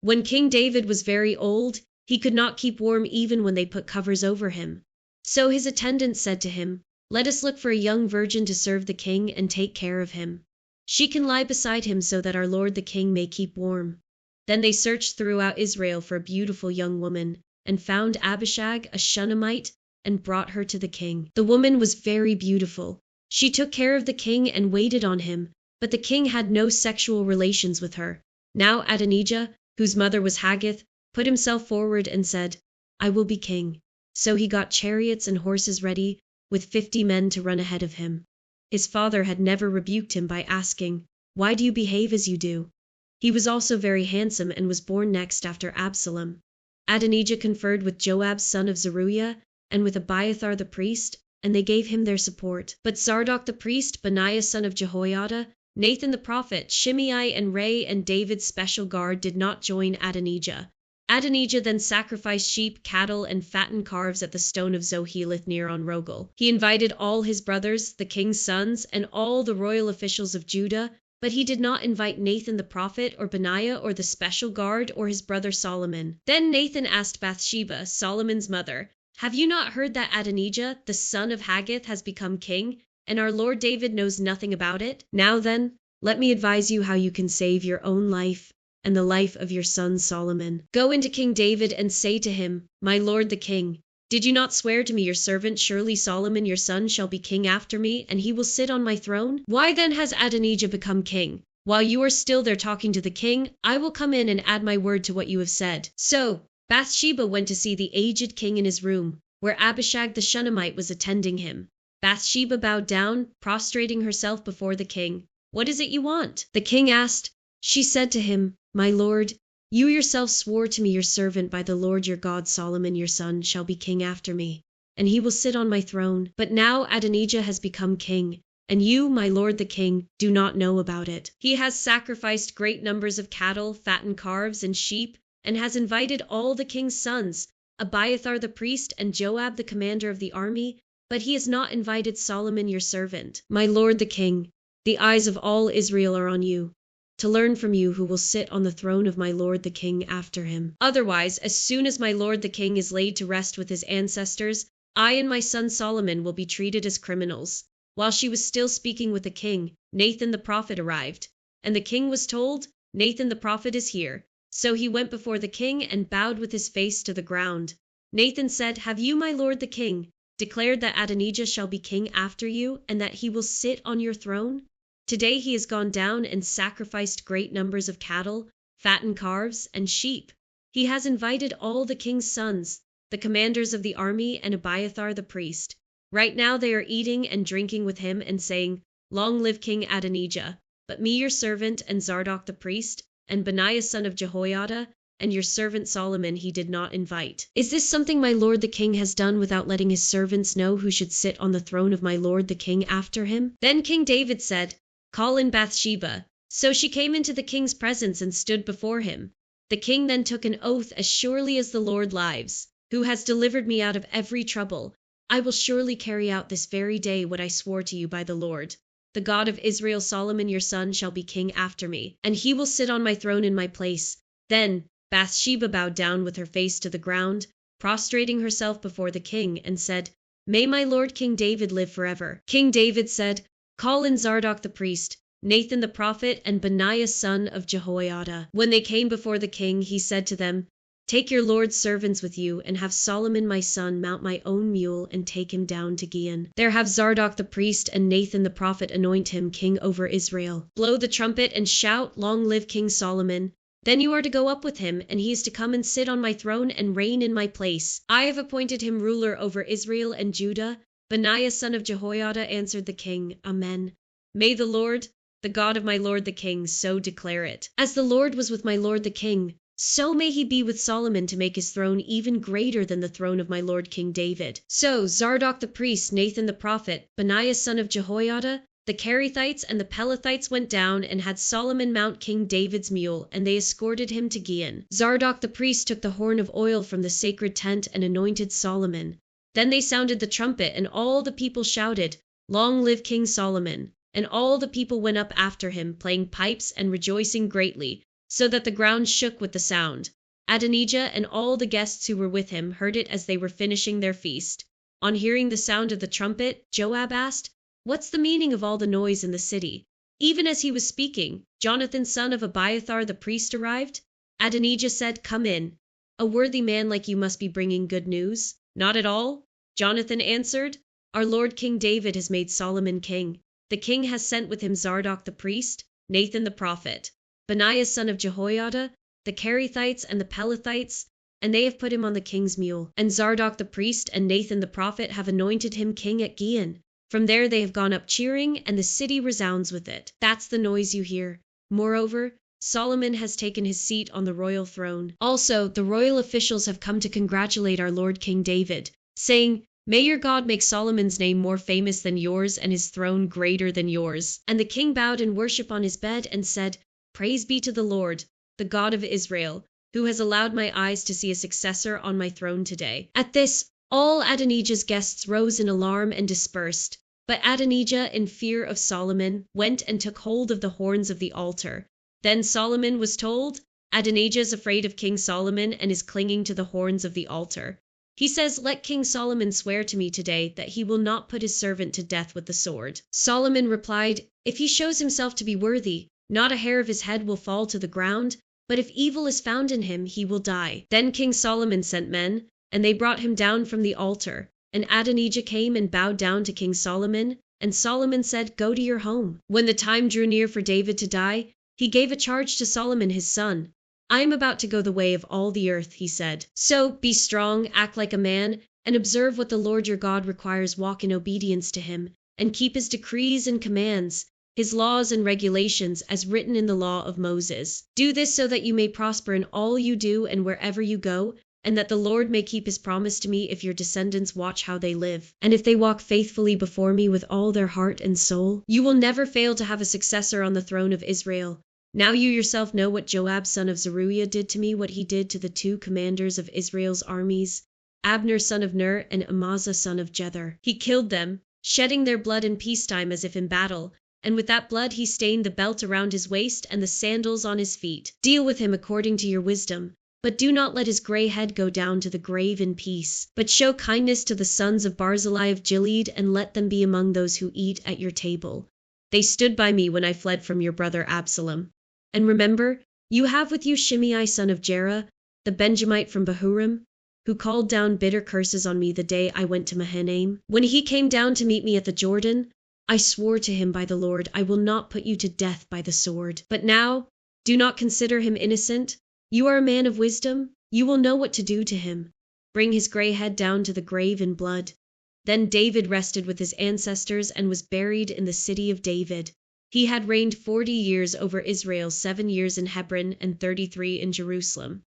When King David was very old, he could not keep warm even when they put covers over him. So his attendants said to him, "Let us look for a young virgin to serve the king and take care of him. She can lie beside him so that our lord the king may keep warm." Then they searched throughout Israel for a beautiful young woman, and found Abishag, a Shunammite, and brought her to the king. The woman was very beautiful. She took care of the king and waited on him, but the king had no sexual relations with her. Now Adonijah, whose mother was Haggith, put himself forward and said, "I will be king." So he got chariots and horses ready, with 50 men to run ahead of him. His father had never rebuked him by asking, "Why do you behave as you do?" He was also very handsome and was born next after Absalom. Adonijah conferred with Joab son of Zeruiah and with Abiathar the priest, and they gave him their support. But Zadok the priest, Benaiah son of Jehoiada, Nathan the prophet, Shimei and Ray and David's special guard did not join Adonijah. Adonijah then sacrificed sheep, cattle, and fattened calves at the stone of Zoheleth near on Rogel. He invited all his brothers, the king's sons, and all the royal officials of Judah, but he did not invite Nathan the prophet or Benaiah or the special guard or his brother Solomon. Then Nathan asked Bathsheba, Solomon's mother, "Have you not heard that Adonijah, the son of Haggith, has become king, and our lord David knows nothing about it? Now then, let me advise you how you can save your own life and the life of your son Solomon. Go into King David and say to him, 'My lord the king, did you not swear to me your servant, surely Solomon your son shall be king after me, and he will sit on my throne? Why then has Adonijah become king? While you are still there talking to the king, I will come in and add my word to what you have said.'" So Bathsheba went to see the aged king in his room, where Abishag the Shunammite was attending him. Bathsheba bowed down, prostrating herself before the king. "What is it you want?" the king asked. She said to him, "My lord, you yourself swore to me your servant by the Lord your God Solomon your son shall be king after me, and he will sit on my throne. But now Adonijah has become king, and you, my lord the king, do not know about it. He has sacrificed great numbers of cattle, fattened calves, and sheep, and has invited all the king's sons, Abiathar the priest and Joab the commander of the army, but he has not invited Solomon your servant. My lord the king, the eyes of all Israel are on you, to learn from you who will sit on the throne of my lord the king after him. Otherwise, as soon as my lord the king is laid to rest with his ancestors, I and my son Solomon will be treated as criminals." While she was still speaking with the king, Nathan the prophet arrived, and the king was told, "Nathan the prophet is here." So he went before the king and bowed with his face to the ground. Nathan said, "Have you, my lord the king, declared that Adonijah shall be king after you, and that he will sit on your throne? Today he has gone down and sacrificed great numbers of cattle, fattened calves, and sheep. He has invited all the king's sons, the commanders of the army, and Abiathar the priest. Right now they are eating and drinking with him and saying, 'Long live King Adonijah.' But me your servant, and Zadok the priest, and Benaiah son of Jehoiada, and your servant Solomon he did not invite. Is this something my lord the king has done without letting his servants know who should sit on the throne of my lord the king after him?" Then King David said, "Call in Bathsheba." So she came into the king's presence and stood before him. The king then took an oath, "As surely as the Lord lives, who has delivered me out of every trouble, I will surely carry out this very day what I swore to you by the Lord. The God of Israel, Solomon your son, shall be king after me, and he will sit on my throne in my place." Then Bathsheba bowed down with her face to the ground, prostrating herself before the king, and said, "May my lord King David live forever." King David said, "Call in Zadok the priest, Nathan the prophet, and Benaiah son of Jehoiada." When they came before the king, he said to them, "Take your lord's servants with you, and have Solomon my son mount my own mule and take him down to Gihon. There have Zadok the priest and Nathan the prophet anoint him king over Israel. Blow the trumpet and shout, 'Long live King Solomon.' Then you are to go up with him, and he is to come and sit on my throne and reign in my place. I have appointed him ruler over Israel and Judah." Benaiah son of Jehoiada answered the king, "Amen. May the Lord, the God of my lord the king, so declare it. As the Lord was with my lord the king, so may he be with Solomon to make his throne even greater than the throne of my lord King David." So Zadok the priest, Nathan the prophet, Benaiah son of Jehoiada, the Kerethites and the Pelethites went down and had Solomon mount King David's mule, and they escorted him to Gihon. Zadok the priest took the horn of oil from the sacred tent and anointed Solomon. Then they sounded the trumpet, and all the people shouted, "Long live King Solomon!" And all the people went up after him, playing pipes and rejoicing greatly, so that the ground shook with the sound. Adonijah and all the guests who were with him heard it as they were finishing their feast. On hearing the sound of the trumpet, Joab asked, "What's the meaning of all the noise in the city?" Even as he was speaking, Jonathan son of Abiathar the priest arrived. Adonijah said, "Come in. A worthy man like you must be bringing good news." "Not at all," Jonathan answered. "Our lord King David has made Solomon king. The king has sent with him Zadok the priest, Nathan the prophet, Benaiah son of Jehoiada, the Kerethites and the Pelethites, and they have put him on the king's mule. And Zadok the priest and Nathan the prophet have anointed him king at Gihon. From there they have gone up cheering, and the city resounds with it. That's the noise you hear. Moreover, Solomon has taken his seat on the royal throne. Also, the royal officials have come to congratulate our lord King David, saying, 'May your God make Solomon's name more famous than yours and his throne greater than yours.'" And the king bowed in worship on his bed and said, "Praise be to the Lord, the God of Israel, who has allowed my eyes to see a successor on my throne today." At this, all Adonijah's guests rose in alarm and dispersed. But Adonijah, in fear of Solomon, went and took hold of the horns of the altar. Then Solomon was told, "Adonijah is afraid of King Solomon and is clinging to the horns of the altar. He says, 'Let King Solomon swear to me today that he will not put his servant to death with the sword.'" Solomon replied, "If he shows himself to be worthy, not a hair of his head will fall to the ground, but if evil is found in him, he will die." Then King Solomon sent men, and they brought him down from the altar. And Adonijah came and bowed down to King Solomon, and Solomon said, "Go to your home." When the time drew near for David to die, he gave a charge to Solomon his son. "I am about to go the way of all the earth," he said. "So be strong, act like a man, and observe what the Lord your God requires. Walk in obedience to him, and keep his decrees and commands, his laws and regulations, as written in the law of Moses. Do this so that you may prosper in all you do and wherever you go, and that the Lord may keep his promise to me if your descendants watch how they live. And if they walk faithfully before me with all their heart and soul, you will never fail to have a successor on the throne of Israel. Now you yourself know what Joab son of Zeruiah did to me, what he did to the two commanders of Israel's armies, Abner son of Ner and Amasa son of Jether. He killed them, shedding their blood in peacetime as if in battle, and with that blood he stained the belt around his waist and the sandals on his feet. Deal with him according to your wisdom, but do not let his gray head go down to the grave in peace. But show kindness to the sons of Barzillai of Gilead, and let them be among those who eat at your table. They stood by me when I fled from your brother Absalom. And remember, you have with you Shimei son of Jerah, the Benjamite from Bahurim, who called down bitter curses on me the day I went to Mahanaim. When he came down to meet me at the Jordan, I swore to him by the Lord, I will not put you to death by the sword. But now, do not consider him innocent. You are a man of wisdom. You will know what to do to him. Bring his gray head down to the grave in blood." Then David rested with his ancestors and was buried in the city of David. He had reigned 40 years over Israel, 7 years in Hebron and 33 in Jerusalem.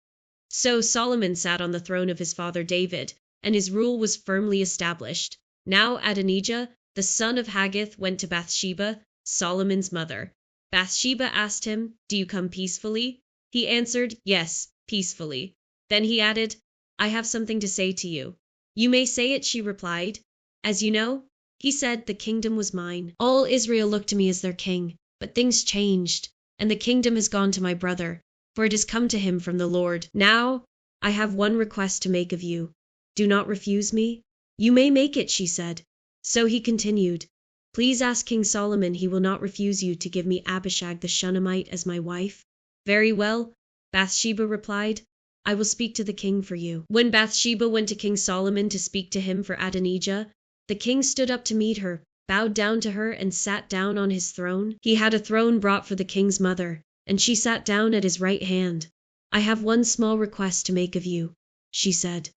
So Solomon sat on the throne of his father David, and his rule was firmly established. Now Adonijah, the son of Haggith, went to Bathsheba, Solomon's mother. Bathsheba asked him, "Do you come peacefully?" He answered, "Yes, peacefully." Then he added, "I have something to say to you." "You may say it," she replied. "As you know," he said, "the kingdom was mine. All Israel looked to me as their king, but things changed, and the kingdom has gone to my brother, for it has come to him from the Lord. Now, I have one request to make of you. Do not refuse me." "You may make it," she said. So he continued, "Please ask King Solomon he will not refuse you to give me Abishag the Shunammite as my wife." "Very well," Bathsheba replied, "I will speak to the king for you." When Bathsheba went to King Solomon to speak to him for Adonijah, the king stood up to meet her, bowed down to her, and sat down on his throne. He had a throne brought for the king's mother, and she sat down at his right hand. "I have one small request to make of you," she said.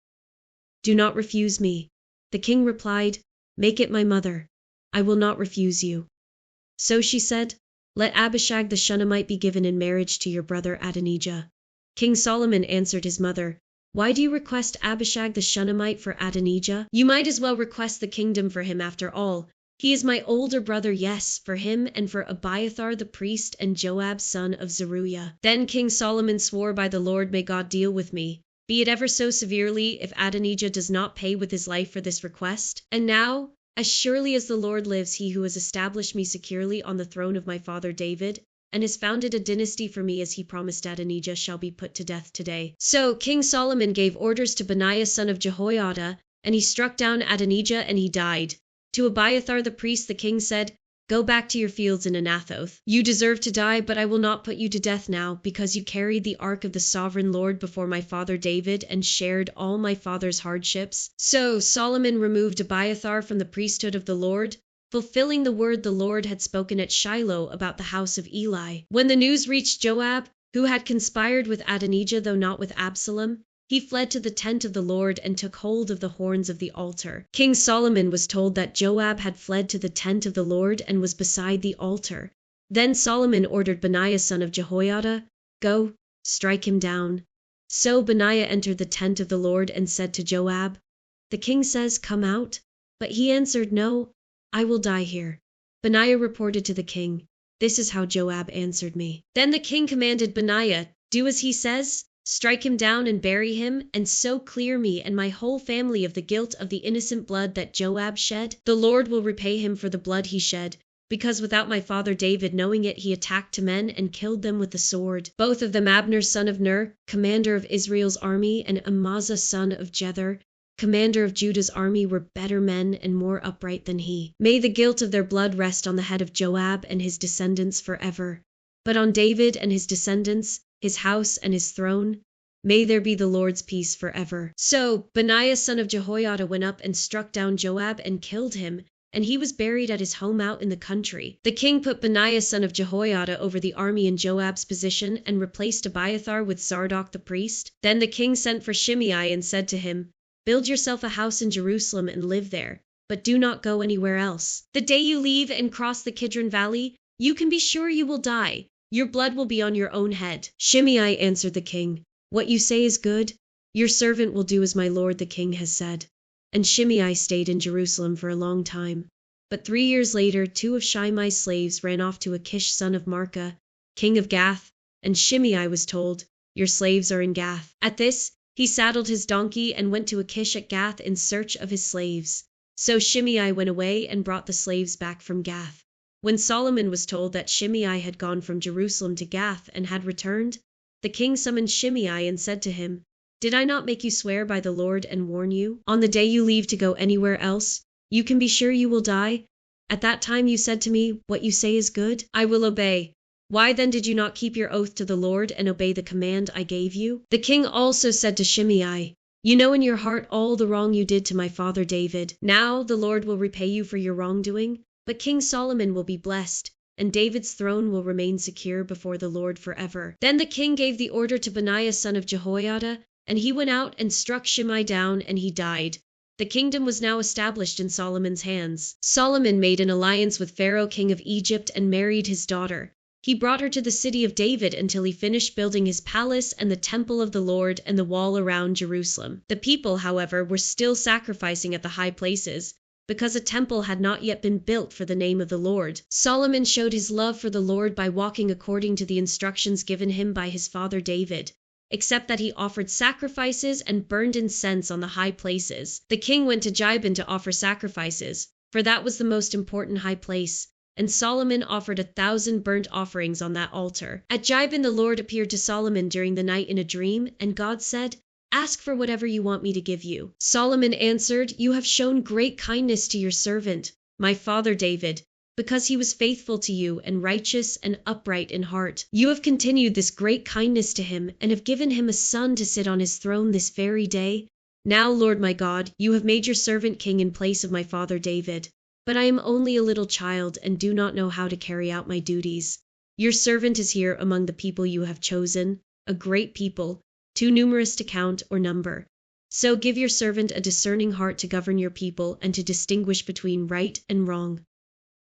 "Do not refuse me." The king replied, "Make it my mother. I will not refuse you." So she said, "Let Abishag the Shunammite be given in marriage to your brother Adonijah." King Solomon answered his mother, "Why do you request Abishag the Shunammite for Adonijah? You might as well request the kingdom for him after all. He is my older brother, yes, for him and for Abiathar the priest and Joab son of Zeruiah." Then King Solomon swore by the Lord, "May God deal with me, be it ever so severely, if Adonijah does not pay with his life for this request. And now, as surely as the Lord lives, he who has established me securely on the throne of my father David, and has founded a dynasty for me, as he promised Adonijah shall be put to death today. So King Solomon gave orders to Benaiah son of Jehoiada, and he struck down Adonijah and he died. To Abiathar the priest the king said, "Go back to your fields in Anathoth. You deserve to die, but I will not put you to death now, because you carried the ark of the sovereign Lord before my father David and shared all my father's hardships." So Solomon removed Abiathar from the priesthood of the Lord, fulfilling the word the Lord had spoken at Shiloh about the house of Eli. When the news reached Joab, who had conspired with Adonijah though not with Absalom, he fled to the tent of the Lord and took hold of the horns of the altar. King Solomon was told that Joab had fled to the tent of the Lord and was beside the altar. Then Solomon ordered Benaiah son of Jehoiada, "Go, strike him down." So Benaiah entered the tent of the Lord and said to Joab, "The king says, 'Come out.'" But he answered, "No, I will die here." Benaiah reported to the king, "This is how Joab answered me." Then the king commanded Benaiah, "Do as he says. Strike him down and bury him, and so clear me and my whole family of the guilt of the innocent blood that Joab shed. The Lord will repay him for the blood he shed, because without my father David knowing it, he attacked men and killed them with the sword. Both of them Abner son of Ner, commander of Israel's army, and Amasa son of Jether, commander of Judah's army, were better men and more upright than he. May the guilt of their blood rest on the head of Joab and his descendants forever. But on David and his descendants, his house and his throne, may there be the Lord's peace forever." So Benaiah son of Jehoiada went up and struck down Joab and killed him, and he was buried at his home out in the country. The king put Benaiah son of Jehoiada over the army in Joab's position and replaced Abiathar with Zadok the priest. Then the king sent for Shimei and said to him, "Build yourself a house in Jerusalem and live there, but do not go anywhere else. The day you leave and cross the Kidron Valley, you can be sure you will die. Your blood will be on your own head." Shimei answered the king, "What you say is good. Your servant will do as my lord the king has said." And Shimei stayed in Jerusalem for a long time. But 3 years later, 2 of Shimei's slaves ran off to Achish son of Maacah, king of Gath, and Shimei was told, "Your slaves are in Gath." At this, he saddled his donkey and went to Achish at Gath in search of his slaves. So Shimei went away and brought the slaves back from Gath. When Solomon was told that Shimei had gone from Jerusalem to Gath and had returned, the king summoned Shimei and said to him, "Did I not make you swear by the Lord and warn you? On the day you leave to go anywhere else, you can be sure you will die. At that time you said to me, 'What you say is good. I will obey.' Why then did you not keep your oath to the Lord and obey the command I gave you?" The king also said to Shimei, "You know in your heart all the wrong you did to my father David. Now the Lord will repay you for your wrongdoing, but King Solomon will be blessed, and David's throne will remain secure before the Lord forever." Then the king gave the order to Benaiah son of Jehoiada, and he went out and struck Shimei down, and he died. The kingdom was now established in Solomon's hands. Solomon made an alliance with Pharaoh king of Egypt and married his daughter. He brought her to the city of David until he finished building his palace and the temple of the Lord and the wall around Jerusalem. The people, however, were still sacrificing at the high places, because a temple had not yet been built for the name of the Lord. Solomon showed his love for the Lord by walking according to the instructions given him by his father David, except that he offered sacrifices and burned incense on the high places. The king went to Gibeon to offer sacrifices, for that was the most important high place, and Solomon offered 1,000 burnt offerings on that altar. At Gibeon the Lord appeared to Solomon during the night in a dream, and God said, "Ask for whatever you want me to give you." Solomon answered, "You have shown great kindness to your servant, my father David, because he was faithful to you and righteous and upright in heart. You have continued this great kindness to him and have given him a son to sit on his throne this very day. Now, Lord my God, you have made your servant king in place of my father David. But I am only a little child and do not know how to carry out my duties. Your servant is here among the people you have chosen, a great people, too numerous to count or number. So give your servant a discerning heart to govern your people and to distinguish between right and wrong.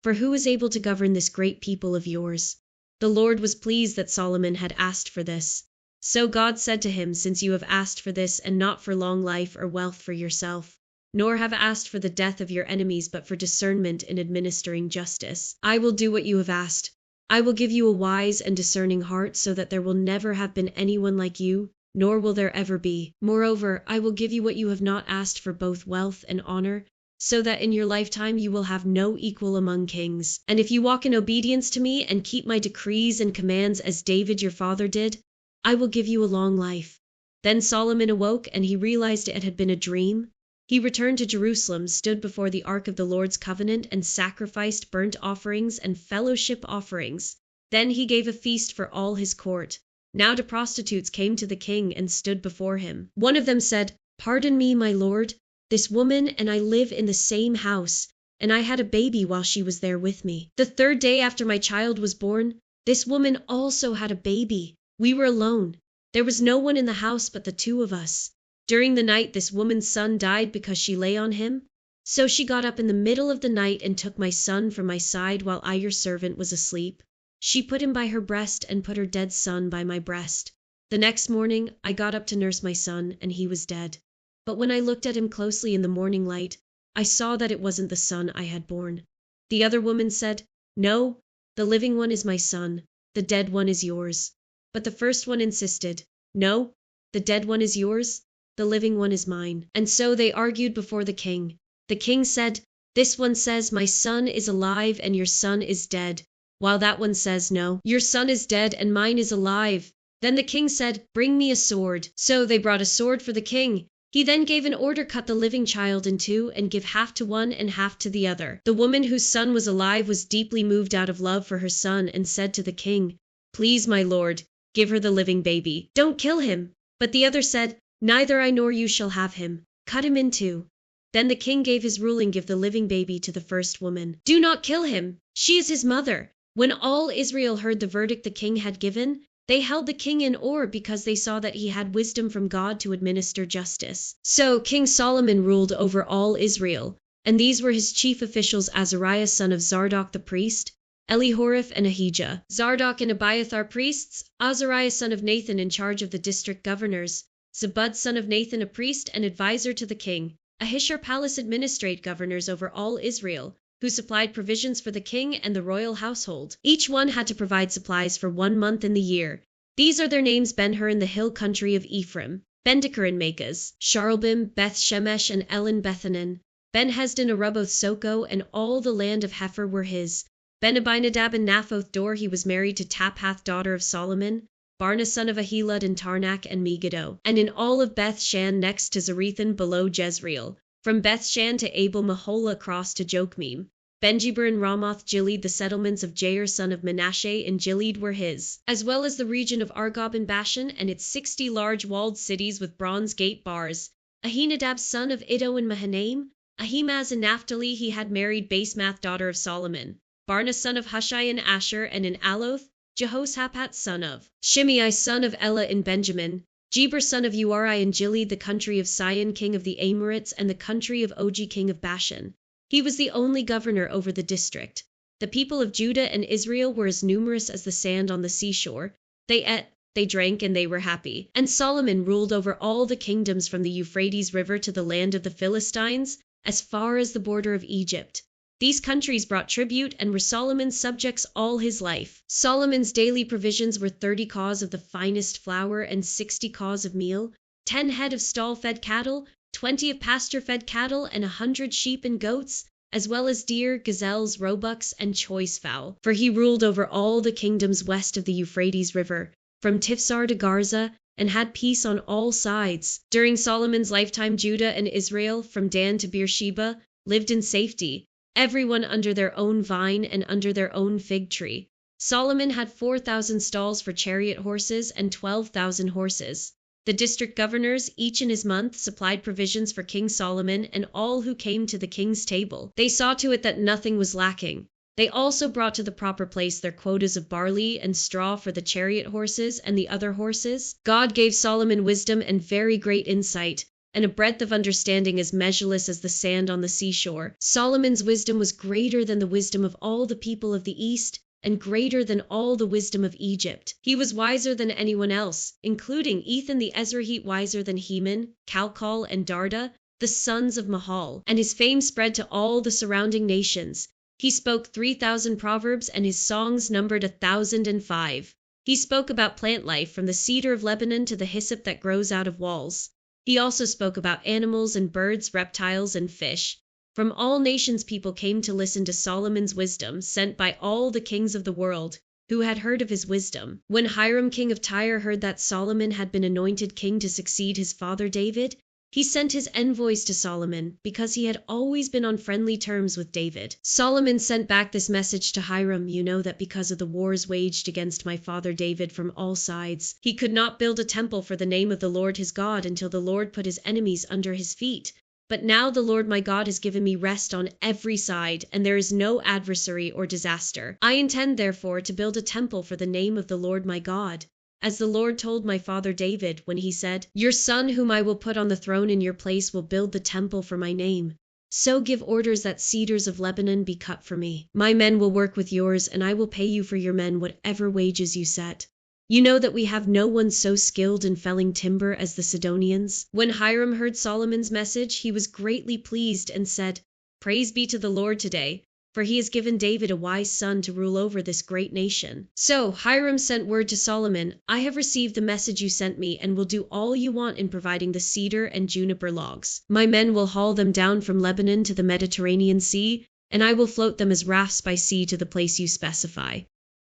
For who is able to govern this great people of yours?" The Lord was pleased that Solomon had asked for this. So God said to him, "Since you have asked for this and not for long life or wealth for yourself, nor have asked for the death of your enemies but for discernment in administering justice, I will do what you have asked. I will give you a wise and discerning heart so that there will never have been anyone like you, nor will there ever be. Moreover, I will give you what you have not asked for both wealth and honor, so that in your lifetime you will have no equal among kings. And if you walk in obedience to me and keep my decrees and commands as David your father did, I will give you a long life." Then Solomon awoke, and he realized it had been a dream. He returned to Jerusalem, stood before the ark of the Lord's covenant, and sacrificed burnt offerings and fellowship offerings. Then he gave a feast for all his court. Now the prostitutes came to the king and stood before him. One of them said, "Pardon me, my lord. This woman and I live in the same house, and I had a baby while she was there with me. The third day after my child was born, this woman also had a baby. We were alone. There was no one in the house but the two of us. During the night, this woman's son died because she lay on him. So she got up in the middle of the night and took my son from my side while I, your servant, was asleep. She put him by her breast and put her dead son by my breast. The next morning, I got up to nurse my son, and he was dead. But when I looked at him closely in the morning light, I saw that it wasn't the son I had born." The other woman said, "No, the living one is my son, the dead one is yours." But the first one insisted, "No, the dead one is yours, the living one is mine." And so they argued before the king. The king said, "This one says, 'My son is alive and your son is dead,' while that one says, 'No, your son is dead and mine is alive.'" Then the king said, "Bring me a sword." So they brought a sword for the king. He then gave an order, cut the living child in two and give half to one and half to the other. The woman whose son was alive was deeply moved out of love for her son and said to the king, "Please, my lord, give her the living baby. Don't kill him." But the other said, "Neither I nor you shall have him. Cut him in two." Then the king gave his ruling, give the living baby to the first woman. "Do not kill him. She is his mother." When all Israel heard the verdict the king had given, they held the king in awe because they saw that he had wisdom from God to administer justice. So King Solomon ruled over all Israel, and these were his chief officials: Azariah son of Zadok the priest, Elihoreph and Ahijah. Zadok and Abiathar priests, Azariah son of Nathan in charge of the district governors, Zabud son of Nathan a priest and advisor to the king, Ahishar palace administrate governors over all Israel, who supplied provisions for the king and the royal household. Each one had to provide supplies for 1 month in the year. These are their names: Ben-Hur in the hill country of Ephraim, Ben-Deker in Makaz, Sharlbim, Beth-Shemesh and Elon Bethanan, Ben-Hesdan, Aruboth Soko, and all the land of Hepher were his. Ben-Abinadab in Naphoth Dor, he was married to Taphath daughter of Solomon, Barna son of Ahilud in Tarnak and Megiddo, and in all of Beth-Shan next to Zarethan below Jezreel, from Beth-Shan to Abel Mahola across to Jokmeam. Benjiber and Ramoth Gilead, the settlements of Jair son of Manasseh in Gilead were his, as well as the region of Argob and Bashan and its 60 large walled cities with bronze gate bars. Ahinadab son of Iddo in Mahanaim, Ahimaaz in Naphtali, he had married Basemath daughter of Solomon, Barna son of Hushai in Asher, and in Aloth, Jehoshaphat son of Shimei son of Elah in Benjamin, Jeber son of Uri in Gilead, the country of Sihon king of the Amorites and the country of Og king of Bashan. He was the only governor over the district. The people of Judah and Israel were as numerous as the sand on the seashore. They ate, they drank, and they were happy. And Solomon ruled over all the kingdoms from the Euphrates River to the land of the Philistines, as far as the border of Egypt. These countries brought tribute and were Solomon's subjects all his life. Solomon's daily provisions were 30 cahs of the finest flour and 60 cahs of meal, 10 head of stall-fed cattle, 20 of pasture-fed cattle, and 100 sheep and goats, as well as deer, gazelles, roebucks, and choice fowl. For he ruled over all the kingdoms west of the Euphrates River, from Tifsar to Garza, and had peace on all sides. During Solomon's lifetime, Judah and Israel, from Dan to Beersheba, lived in safety, everyone under their own vine and under their own fig tree. Solomon had 4,000 stalls for chariot horses and 12,000 horses. The district governors, each in his month, supplied provisions for King Solomon and all who came to the king's table. They saw to it that nothing was lacking. They also brought to the proper place their quotas of barley and straw for the chariot horses and the other horses. God gave Solomon wisdom and very great insight, and a breadth of understanding as measureless as the sand on the seashore. Solomon's wisdom was greater than the wisdom of all the people of the East, and greater than all the wisdom of Egypt. He was wiser than anyone else, including Ethan the Ezrahite, wiser than Heman, Calcol, and Darda, the sons of Mahal, and his fame spread to all the surrounding nations. He spoke 3,000 proverbs, and his songs numbered 1,005. He spoke about plant life, from the cedar of Lebanon to the hyssop that grows out of walls. He also spoke about animals and birds, reptiles and fish. From all nations people came to listen to Solomon's wisdom, sent by all the kings of the world who had heard of his wisdom. When Hiram, king of Tyre, heard that Solomon had been anointed king to succeed his father David, he sent his envoys to Solomon because he had always been on friendly terms with David. Solomon sent back this message to Hiram: "You know that because of the wars waged against my father David from all sides, he could not build a temple for the name of the Lord his God until the Lord put his enemies under his feet. But now the Lord my God has given me rest on every side, and there is no adversary or disaster. I intend, therefore, to build a temple for the name of the Lord my God, as the Lord told my father David when he said, 'Your son whom I will put on the throne in your place will build the temple for my name.' So give orders that cedars of Lebanon be cut for me. My men will work with yours, and I will pay you for your men whatever wages you set. You know that we have no one so skilled in felling timber as the Sidonians." When Hiram heard Solomon's message, he was greatly pleased and said, "Praise be to the Lord today, for he has given David a wise son to rule over this great nation." So Hiram sent word to Solomon, "I have received the message you sent me and will do all you want in providing the cedar and juniper logs. My men will haul them down from Lebanon to the Mediterranean Sea, and I will float them as rafts by sea to the place you specify.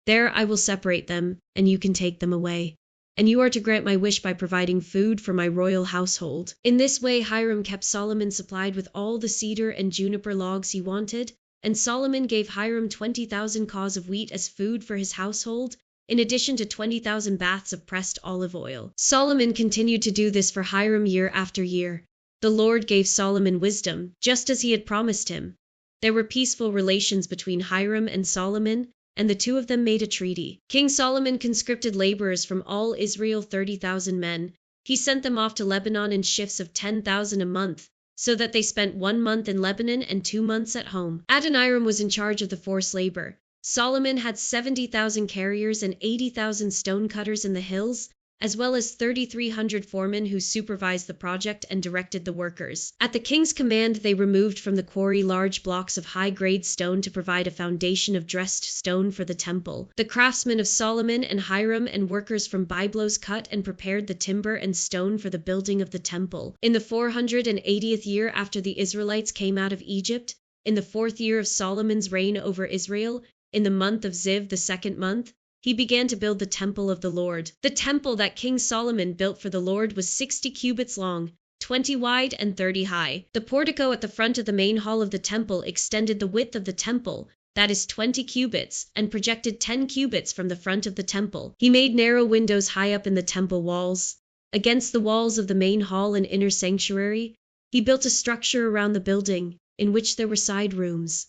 There I will separate them, and you can take them away. And you are to grant my wish by providing food for my royal household." In this way Hiram kept Solomon supplied with all the cedar and juniper logs he wanted, and Solomon gave Hiram 20,000 cahs of wheat as food for his household, in addition to 20,000 baths of pressed olive oil. Solomon continued to do this for Hiram year after year. The Lord gave Solomon wisdom, just as he had promised him. There were peaceful relations between Hiram and Solomon, and the two of them made a treaty. King Solomon conscripted laborers from all Israel, 30,000 men. He sent them off to Lebanon in shifts of 10,000 a month, so that they spent 1 month in Lebanon and 2 months at home. Adoniram was in charge of the forced labor. Solomon had 70,000 carriers and 80,000 stonecutters in the hills, as well as 3,300 foremen who supervised the project and directed the workers. At the king's command, they removed from the quarry large blocks of high-grade stone to provide a foundation of dressed stone for the temple. The craftsmen of Solomon and Hiram and workers from Byblos cut and prepared the timber and stone for the building of the temple. In the 480th year after the Israelites came out of Egypt, in the 4th year of Solomon's reign over Israel, in the month of Ziv, the 2nd month, he began to build the temple of the Lord. The temple that King Solomon built for the Lord was 60 cubits long, 20 wide, and 30 high. The portico at the front of the main hall of the temple extended the width of the temple, that is 20 cubits, and projected 10 cubits from the front of the temple. He made narrow windows high up in the temple walls. Against the walls of the main hall and inner sanctuary, he built a structure around the building, in which there were side rooms.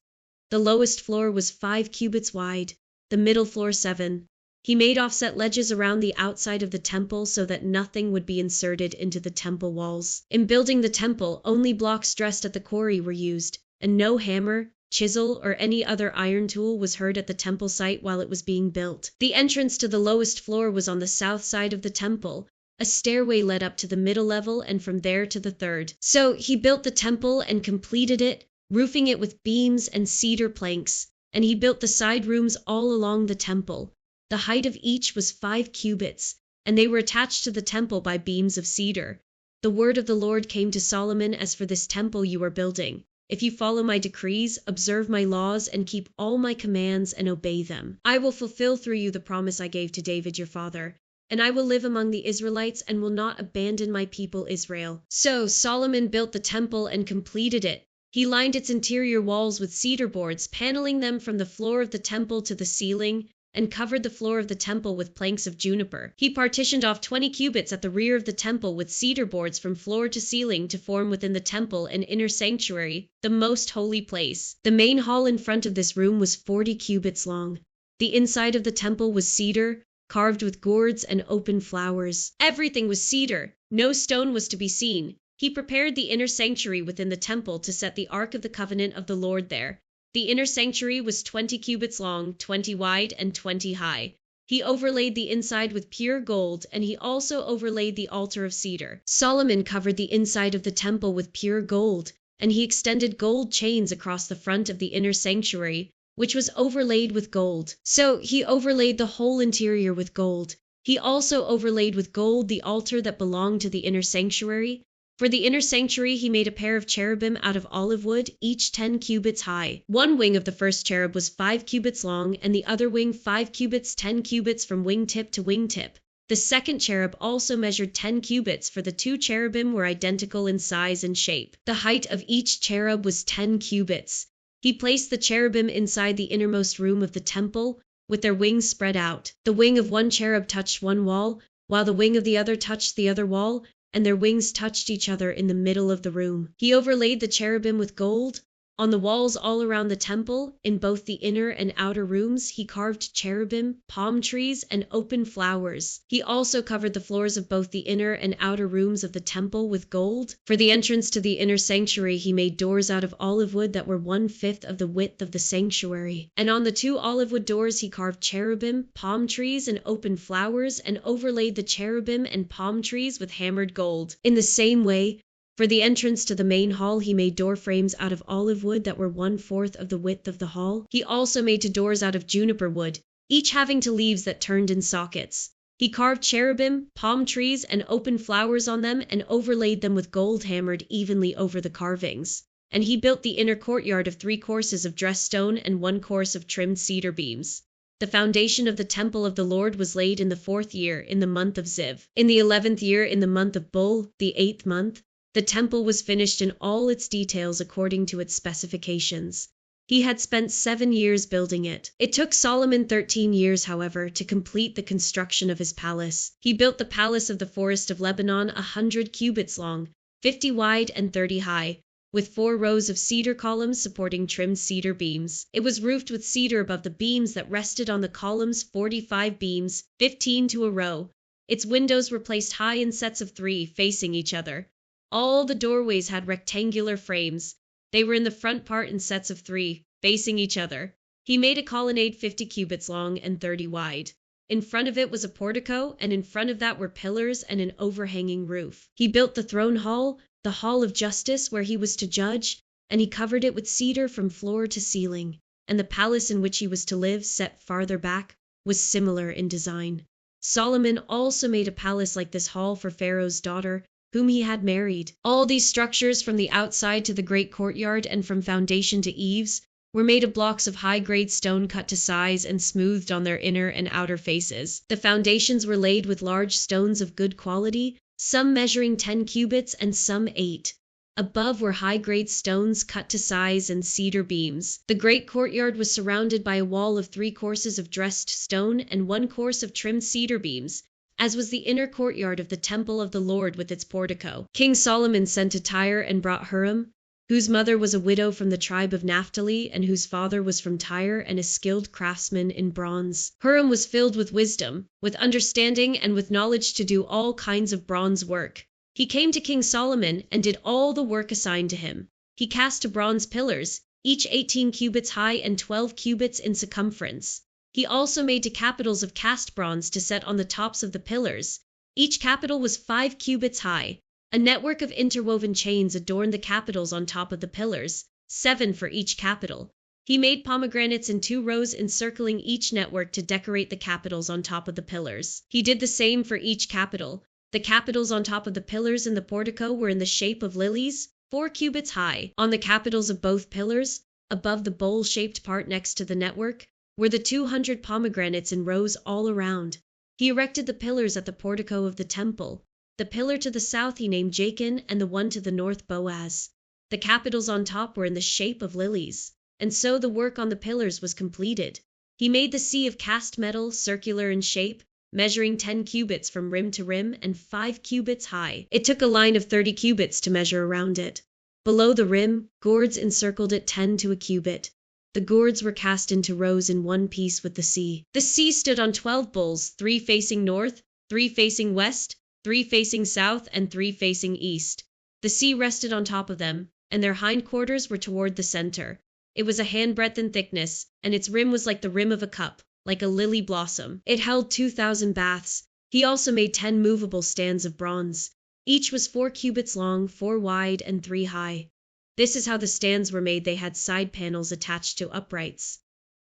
The lowest floor was 5 cubits wide, the middle floor 7. He made offset ledges around the outside of the temple so that nothing would be inserted into the temple walls. In building the temple, only blocks dressed at the quarry were used, and no hammer, chisel, or any other iron tool was heard at the temple site while it was being built. The entrance to the lowest floor was on the south side of the temple. A stairway led up to the middle level and from there to the 3rd. So he built the temple and completed it, roofing it with beams and cedar planks. And he built the side rooms all along the temple. The height of each was 5 cubits, and they were attached to the temple by beams of cedar. The word of the Lord came to Solomon: "As for this temple you are building, if you follow my decrees, observe my laws, and keep all my commands and obey them, I will fulfill through you the promise I gave to David your father, and I will live among the Israelites and will not abandon my people Israel." So Solomon built the temple and completed it. He lined its interior walls with cedar boards, paneling them from the floor of the temple to the ceiling, and covered the floor of the temple with planks of juniper. He partitioned off 20 cubits at the rear of the temple with cedar boards from floor to ceiling to form within the temple an inner sanctuary, the most holy place. The main hall in front of this room was 40 cubits long. The inside of the temple was cedar, carved with gourds and open flowers. Everything was cedar. No stone was to be seen. He prepared the inner sanctuary within the temple to set the Ark of the Covenant of the Lord there. The inner sanctuary was 20 cubits long, 20 wide, and 20 high. He overlaid the inside with pure gold, and he also overlaid the altar of cedar. Solomon covered the inside of the temple with pure gold, and he extended gold chains across the front of the inner sanctuary, which was overlaid with gold. So he overlaid the whole interior with gold. He also overlaid with gold the altar that belonged to the inner sanctuary, For the inner sanctuary he made a pair of cherubim out of olive wood, each 10 cubits high. One wing of the first cherub was 5 cubits long, and the other wing 5 cubits 10 cubits from wingtip to wingtip. The second cherub also measured 10 cubits, for the 2 cherubim were identical in size and shape. The height of each cherub was 10 cubits. He placed the cherubim inside the innermost room of the temple, with their wings spread out. The wing of one cherub touched one wall, while the wing of the other touched the other wall, and their wings touched each other in the middle of the room. He overlaid the cherubim with gold. On the walls all around the temple, in both the inner and outer rooms, he carved cherubim, palm trees, and open flowers. He also covered the floors of both the inner and outer rooms of the temple with gold. For the entrance to the inner sanctuary he made doors out of olive wood that were 1/5 of the width of the sanctuary. And on the 2 olive wood doors he carved cherubim, palm trees, and open flowers, and overlaid the cherubim and palm trees with hammered gold. In the same way, for the entrance to the main hall he made door frames out of olive wood that were 1/4 of the width of the hall. He also made 2 doors out of juniper wood, each having 2 leaves that turned in sockets. He carved cherubim, palm trees, and open flowers on them, and overlaid them with gold hammered evenly over the carvings. And he built the inner courtyard of 3 courses of dressed stone and 1 course of trimmed cedar beams. The foundation of the temple of the Lord was laid in the 4th year, in the month of Ziv. In the 11th year, in the month of Bul, the 8th month, the temple was finished in all its details according to its specifications. He had spent 7 years building it. It took Solomon 13 years, however, to complete the construction of his palace. He built the palace of the forest of Lebanon 100 cubits long, 50 wide, and 30 high, with 4 rows of cedar columns supporting trimmed cedar beams. It was roofed with cedar above the beams that rested on the columns, 45 beams, 15 to a row. Its windows were placed high in sets of 3, facing each other. All the doorways had rectangular frames. They were in the front part in sets of 3, facing each other. He made a colonnade 50 cubits long and 30 wide. In front of it was a portico, and in front of that were pillars and an overhanging roof. He built the throne hall, the hall of justice, where he was to judge, and he covered it with cedar from floor to ceiling. And the palace in which he was to live, set farther back, was similar in design. Solomon also made a palace like this hall for Pharaoh's daughter, whom he had married. All these structures, from the outside to the great courtyard and from foundation to eaves, were made of blocks of high-grade stone cut to size and smoothed on their inner and outer faces. The foundations were laid with large stones of good quality, some measuring 10 cubits and some 8. Above were high-grade stones cut to size and cedar beams. The great courtyard was surrounded by a wall of 3 courses of dressed stone and 1 course of trimmed cedar beams, as was the inner courtyard of the temple of the Lord with its portico. King Solomon sent to Tyre and brought Huram, whose mother was a widow from the tribe of Naphtali, and whose father was from Tyre and a skilled craftsman in bronze. Huram was filled with wisdom, with understanding, and with knowledge to do all kinds of bronze work. He came to King Solomon and did all the work assigned to him. He cast bronze pillars, each 18 cubits high and 12 cubits in circumference. He also made capitals of cast bronze to set on the tops of the pillars. Each capital was 5 cubits high. A network of interwoven chains adorned the capitals on top of the pillars, 7 for each capital. He made pomegranates in 2 rows encircling each network to decorate the capitals on top of the pillars. He did the same for each capital. The capitals on top of the pillars in the portico were in the shape of lilies, 4 cubits high. On the capitals of both pillars, above the bowl-shaped part next to the network, were the 200 pomegranates in rows all around. He erected the pillars at the portico of the temple. The pillar to the south he named Jachin, and the one to the north Boaz. The capitals on top were in the shape of lilies. And so the work on the pillars was completed. He made the sea of cast metal, circular in shape, measuring 10 cubits from rim to rim and 5 cubits high. It took a line of 30 cubits to measure around it. Below the rim, gourds encircled it 10 to a cubit. The gourds were cast into rows in one piece with the sea. The sea stood on 12 bulls, 3 facing north, 3 facing west, 3 facing south, and 3 facing east. The sea rested on top of them, and their hindquarters were toward the center. It was a handbreadth in thickness, and its rim was like the rim of a cup, like a lily blossom. It held 2,000 baths. He also made 10 movable stands of bronze. Each was 4 cubits long, 4 wide, and 3 high. This is how the stands were made. They had side panels attached to uprights.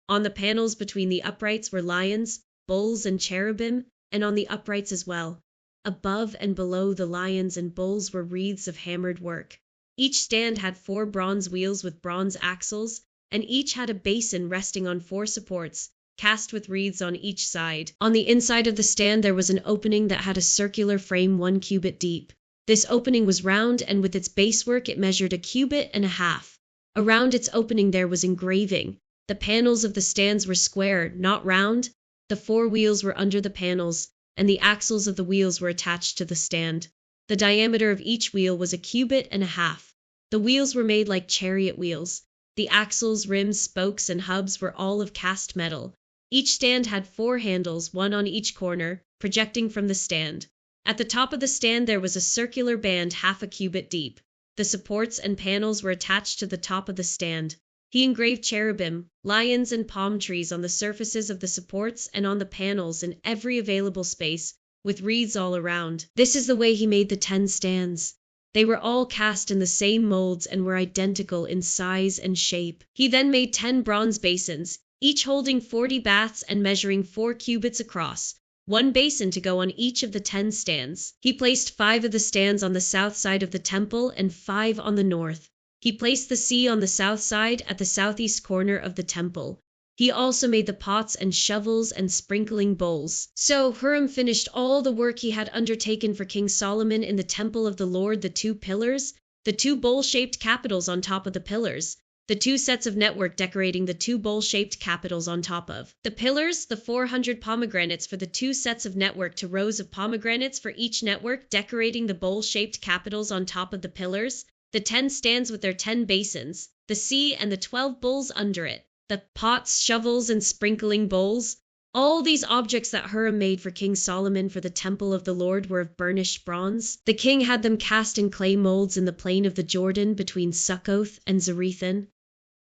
On the panels between the uprights were lions, bulls, and cherubim, and on the uprights as well. above and below the lions and bulls were wreaths of hammered work. Each stand had 4 bronze wheels with bronze axles, and each had a basin resting on 4 supports, cast with wreaths on each side. On the inside of the stand there was an opening that had a circular frame 1 cubit deep. This opening was round, and with its basework it measured 1.5 cubits. Around its opening there was engraving. The panels of the stands were square, not round. The 4 wheels were under the panels, and the axles of the wheels were attached to the stand. The diameter of each wheel was 1.5 cubits. The wheels were made like chariot wheels. The axles, rims, spokes, and hubs were all of cast metal. Each stand had 4 handles, 1 on each corner, projecting from the stand. At the top of the stand there was a circular band 0.5 cubit deep. The supports and panels were attached to the top of the stand. He engraved cherubim, lions, and palm trees on the surfaces of the supports and on the panels in every available space, with wreaths all around. This is the way he made the 10 stands. They were all cast in the same molds and were identical in size and shape. He then made 10 bronze basins, each holding 40 baths and measuring 4 cubits across, 1 basin to go on each of the 10 stands. He placed 5 of the stands on the south side of the temple and 5 on the north. He placed the sea on the south side at the southeast corner of the temple. He also made the pots and shovels and sprinkling bowls. So Huram finished all the work he had undertaken for King Solomon in the temple of the Lord: the 2 pillars, the 2 bowl-shaped capitals on top of the pillars, the 2 sets of network decorating the 2 bowl-shaped capitals on top of the pillars, the 400 pomegranates for the 2 sets of network to rows of pomegranates for each network decorating the bowl-shaped capitals on top of the pillars, the 10 stands with their 10 basins, the sea and the 12 bowls under it, the pots, shovels, and sprinkling bowls. All these objects that Huram made for King Solomon for the temple of the Lord were of burnished bronze. The king had them cast in clay molds in the plain of the Jordan between Succoth and Zarethan.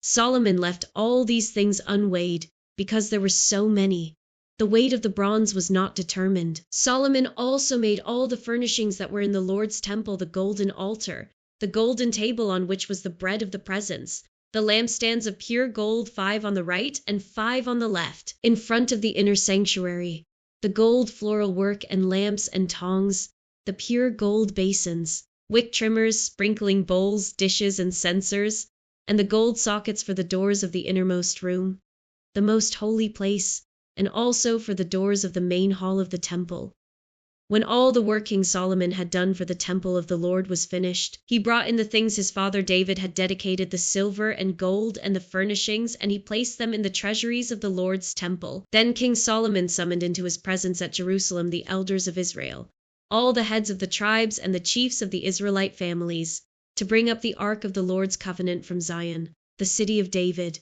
Solomon left all these things unweighed, because there were so many. The weight of the bronze was not determined. Solomon also made all the furnishings that were in the Lord's temple: the golden altar, the golden table on which was the bread of the presence, the lampstands of pure gold, 5 on the right and 5 on the left, in front of the inner sanctuary, the gold floral work and lamps and tongs, the pure gold basins, wick trimmers, sprinkling bowls, dishes, and censers, and the gold sockets for the doors of the innermost room, the most holy place, and also for the doors of the main hall of the temple. When all the work King Solomon had done for the temple of the Lord was finished, he brought in the things his father David had dedicated, the silver and gold and the furnishings, and he placed them in the treasuries of the Lord's temple. Then King Solomon summoned into his presence at Jerusalem the elders of Israel, all the heads of the tribes and the chiefs of the Israelite families, to bring up the ark of the Lord's covenant from Zion, the city of David.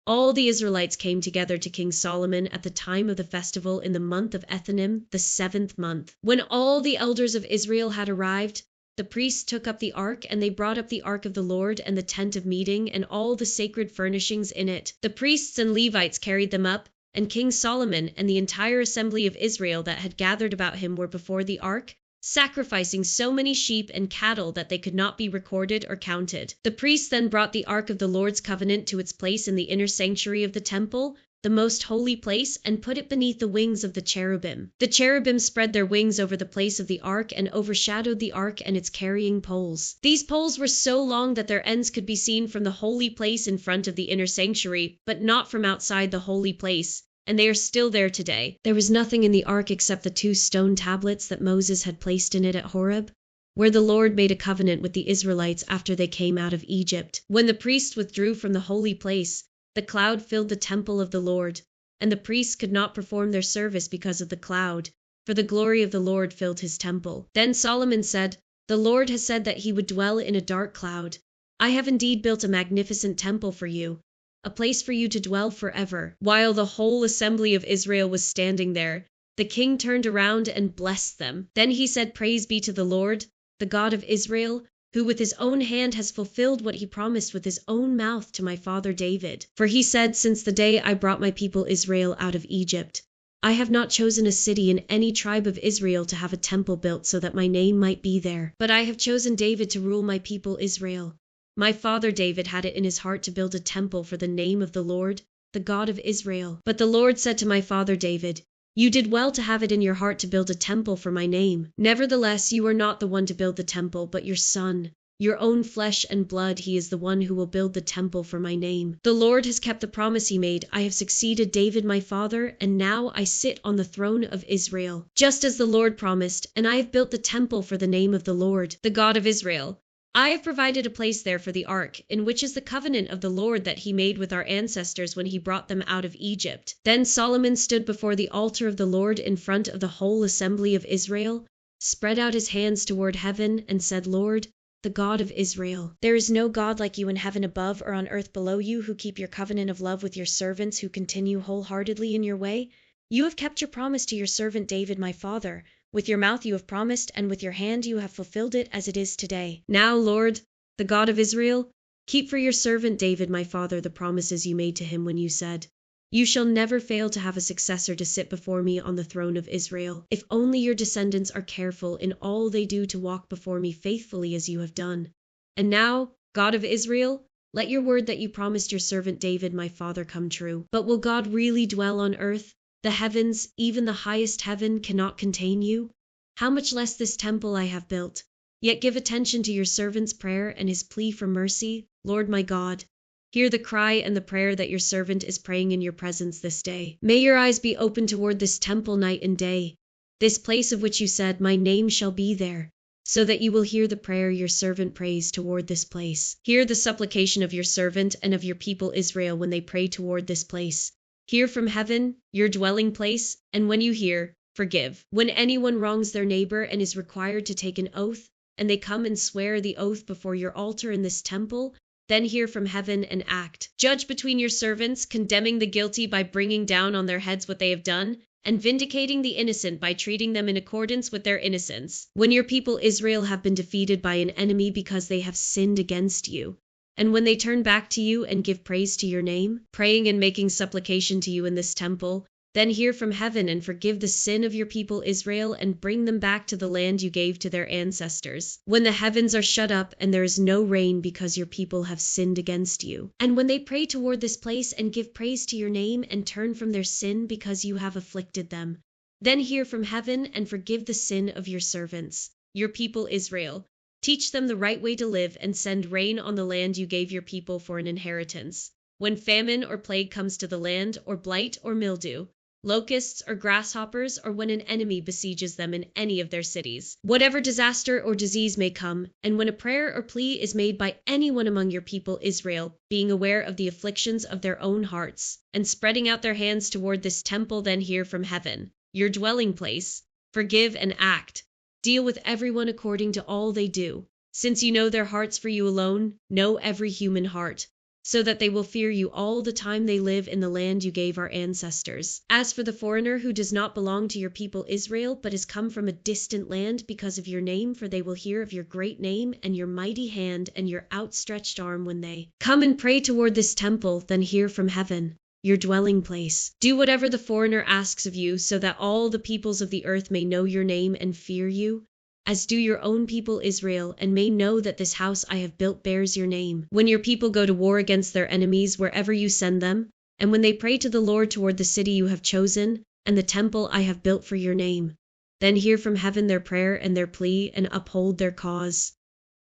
All the Israelites came together to King Solomon at the time of the festival in the month of Ethanim, the 7th month. When all the elders of Israel had arrived, the priests took up the ark, and they brought up the ark of the Lord and the tent of meeting and all the sacred furnishings in it. The priests and Levites carried them up, and King Solomon and the entire assembly of Israel that had gathered about him were before the ark, sacrificing so many sheep and cattle that they could not be recorded or counted. The priests then brought the ark of the Lord's covenant to its place in the inner sanctuary of the temple, the most holy place, and put it beneath the wings of the cherubim. The cherubim spread their wings over the place of the ark and overshadowed the ark and its carrying poles. These poles were so long that their ends could be seen from the holy place in front of the inner sanctuary, but not from outside the holy place, and they are still there today. There was nothing in the ark except the 2 stone tablets that Moses had placed in it at Horeb, where the Lord made a covenant with the Israelites after they came out of Egypt. When the priests withdrew from the holy place, the cloud filled the temple of the Lord, and the priests could not perform their service because of the cloud, for the glory of the Lord filled his temple. Then Solomon said, "The Lord has said that he would dwell in a dark cloud. I have indeed built a magnificent temple for you, a place for you to dwell forever." While the whole assembly of Israel was standing there, the king turned around and blessed them. Then he said, "Praise be to the Lord, the God of Israel, who with his own hand has fulfilled what he promised with his own mouth to my father David. For he said, since the day I brought my people Israel out of Egypt, I have not chosen a city in any tribe of Israel to have a temple built so that my name might be there, but I have chosen David to rule my people Israel. My father David had it in his heart to build a temple for the name of the Lord, the God of Israel. But the Lord said to my father David, You did well to have it in your heart to build a temple for my name. Nevertheless, you are not the one to build the temple, but your son. Your own flesh and blood, he is the one who will build the temple for my name. The Lord has kept the promise he made. I have succeeded David my father, and now I sit on the throne of Israel, just as the Lord promised, and I have built the temple for the name of the Lord, the God of Israel. I have provided a place there for the ark, in which is the covenant of the Lord that he made with our ancestors when he brought them out of Egypt. Then Solomon stood before the altar of the Lord in front of the whole assembly of Israel, spread out his hands toward heaven, and said, Lord, the God of Israel, there is no God like you in heaven above or on earth below you, who keep your covenant of love with your servants who continue wholeheartedly in your way. You have kept your promise to your servant David my father. With your mouth you have promised, and with your hand you have fulfilled it as it is today. Now, Lord, the God of Israel, keep for your servant David my father the promises you made to him when you said, You shall never fail to have a successor to sit before me on the throne of Israel, if only your descendants are careful in all they do to walk before me faithfully as you have done. And now, God of Israel, let your word that you promised your servant David my father come true. But will God really dwell on earth? The heavens, even the highest heaven, cannot contain you. How much less this temple I have built? Yet give attention to your servant's prayer and his plea for mercy, Lord my God. Hear the cry and the prayer that your servant is praying in your presence this day. May your eyes be open toward this temple night and day, this place of which you said, My name shall be there, so that you will hear the prayer your servant prays toward this place. Hear the supplication of your servant and of your people Israel when they pray toward this place. Hear from heaven, your dwelling place, and when you hear, forgive. When anyone wrongs their neighbor and is required to take an oath, and they come and swear the oath before your altar in this temple, then hear from heaven and act. Judge between your servants, condemning the guilty by bringing down on their heads what they have done, and vindicating the innocent by treating them in accordance with their innocence. When your people Israel have been defeated by an enemy because they have sinned against you, and when they turn back to you and give praise to your name, praying and making supplication to you in this temple, then hear from heaven and forgive the sin of your people Israel and bring them back to the land you gave to their ancestors. When the heavens are shut up and there is no rain because your people have sinned against you, and when they pray toward this place and give praise to your name and turn from their sin because you have afflicted them, then hear from heaven and forgive the sin of your servants, your people Israel. Teach them the right way to live and send rain on the land you gave your people for an inheritance. When famine or plague comes to the land, or blight or mildew, locusts or grasshoppers, or when an enemy besieges them in any of their cities, whatever disaster or disease may come, and when a prayer or plea is made by anyone among your people Israel, being aware of the afflictions of their own hearts, and spreading out their hands toward this temple, then hear from heaven, your dwelling place, forgive and act. Deal with everyone according to all they do. Since you know their hearts for you alone, know every human heart, so that they will fear you all the time they live in the land you gave our ancestors. As for the foreigner who does not belong to your people Israel, but has come from a distant land because of your name, for they will hear of your great name and your mighty hand and your outstretched arm when they come and pray toward this temple, then hear from heaven, your dwelling place. Do whatever the foreigner asks of you, so that all the peoples of the earth may know your name and fear you, as do your own people Israel, and may know that this house I have built bears your name. When your people go to war against their enemies wherever you send them, and when they pray to the Lord toward the city you have chosen, and the temple I have built for your name, then hear from heaven their prayer and their plea, and uphold their cause.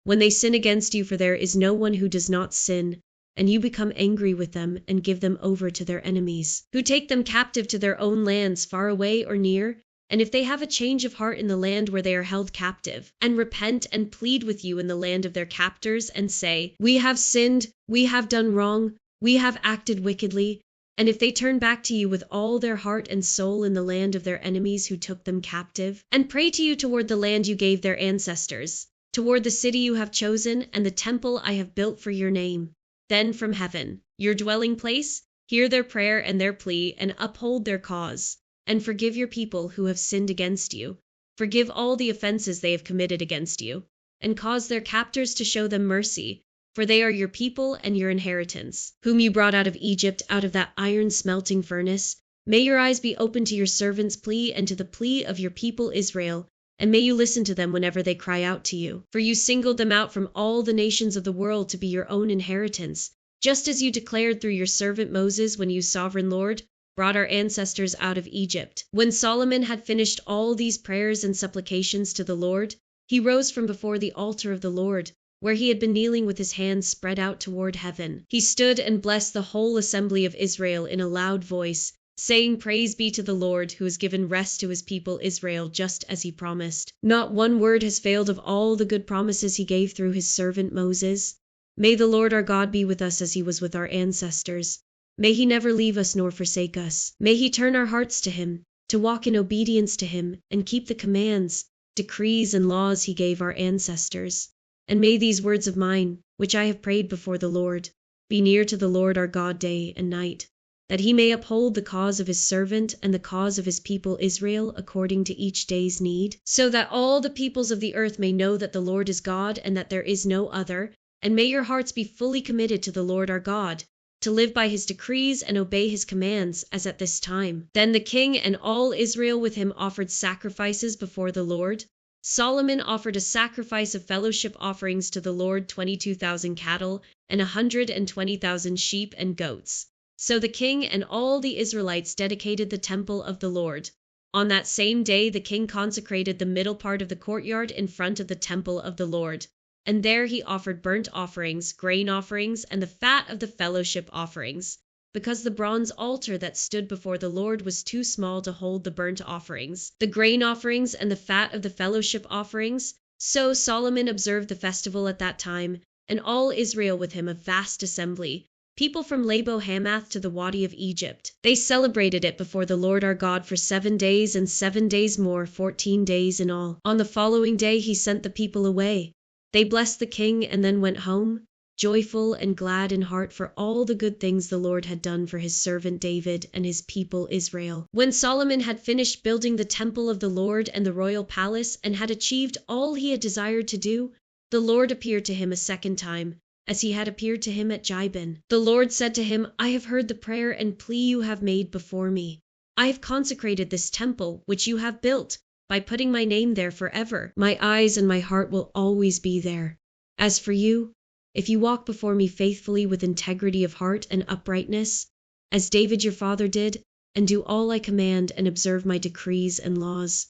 When they sin against you, for there is no one who does not sin, and you become angry with them and give them over to their enemies, who take them captive to their own lands, far away or near, and if they have a change of heart in the land where they are held captive, and repent and plead with you in the land of their captors, and say, We have sinned, we have done wrong, we have acted wickedly, and if they turn back to you with all their heart and soul in the land of their enemies who took them captive, and pray to you toward the land you gave their ancestors, toward the city you have chosen, and the temple I have built for your name, then from heaven, your dwelling place, hear their prayer and their plea, and uphold their cause. And forgive your people who have sinned against you. Forgive all the offenses they have committed against you, and cause their captors to show them mercy, for they are your people and your inheritance, whom you brought out of Egypt, out of that iron smelting furnace. May your eyes be open to your servant's plea and to the plea of your people Israel, and may you listen to them whenever they cry out to you. For you singled them out from all the nations of the world to be your own inheritance, just as you declared through your servant Moses when you, sovereign Lord, brought our ancestors out of Egypt." When Solomon had finished all these prayers and supplications to the Lord, he rose from before the altar of the Lord, where he had been kneeling with his hands spread out toward heaven. He stood and blessed the whole assembly of Israel in a loud voice, saying, "Praise be to the Lord, who has given rest to his people Israel, just as he promised. Not one word has failed of all the good promises he gave through his servant Moses. May the Lord our God be with us as he was with our ancestors. May he never leave us nor forsake us. May he turn our hearts to him, to walk in obedience to him, and keep the commands, decrees, and laws he gave our ancestors. And may these words of mine, which I have prayed before the Lord, be near to the Lord our God day and night, that he may uphold the cause of his servant and the cause of his people Israel according to each day's need, so that all the peoples of the earth may know that the Lord is God and that there is no other, and may your hearts be fully committed to the Lord our God, to live by his decrees and obey his commands, as at this time." Then the king and all Israel with him offered sacrifices before the Lord. Solomon offered a sacrifice of fellowship offerings to the Lord, 22,000 cattle and 120,000 sheep and goats. So the king and all the Israelites dedicated the temple of the Lord. On that same day the king consecrated the middle part of the courtyard in front of the temple of the Lord, and there he offered burnt offerings, grain offerings, and the fat of the fellowship offerings, because the bronze altar that stood before the Lord was too small to hold the burnt offerings, the grain offerings, and the fat of the fellowship offerings. So Solomon observed the festival at that time, and all Israel with him, a vast assembly, people from Labo-Hamath to the Wadi of Egypt. They celebrated it before the Lord our God for 7 days, and 7 days more, 14 days in all. On the following day he sent the people away. They blessed the king and then went home, joyful and glad in heart for all the good things the Lord had done for his servant David and his people Israel. When Solomon had finished building the temple of the Lord and the royal palace, and had achieved all he had desired to do, the Lord appeared to him a second time, as he had appeared to him at Gibeon. The Lord said to him, "I have heard the prayer and plea you have made before me. I have consecrated this temple, which you have built, by putting my name there forever. My eyes and my heart will always be there. As for you, if you walk before me faithfully with integrity of heart and uprightness, as David your father did, and do all I command and observe my decrees and laws,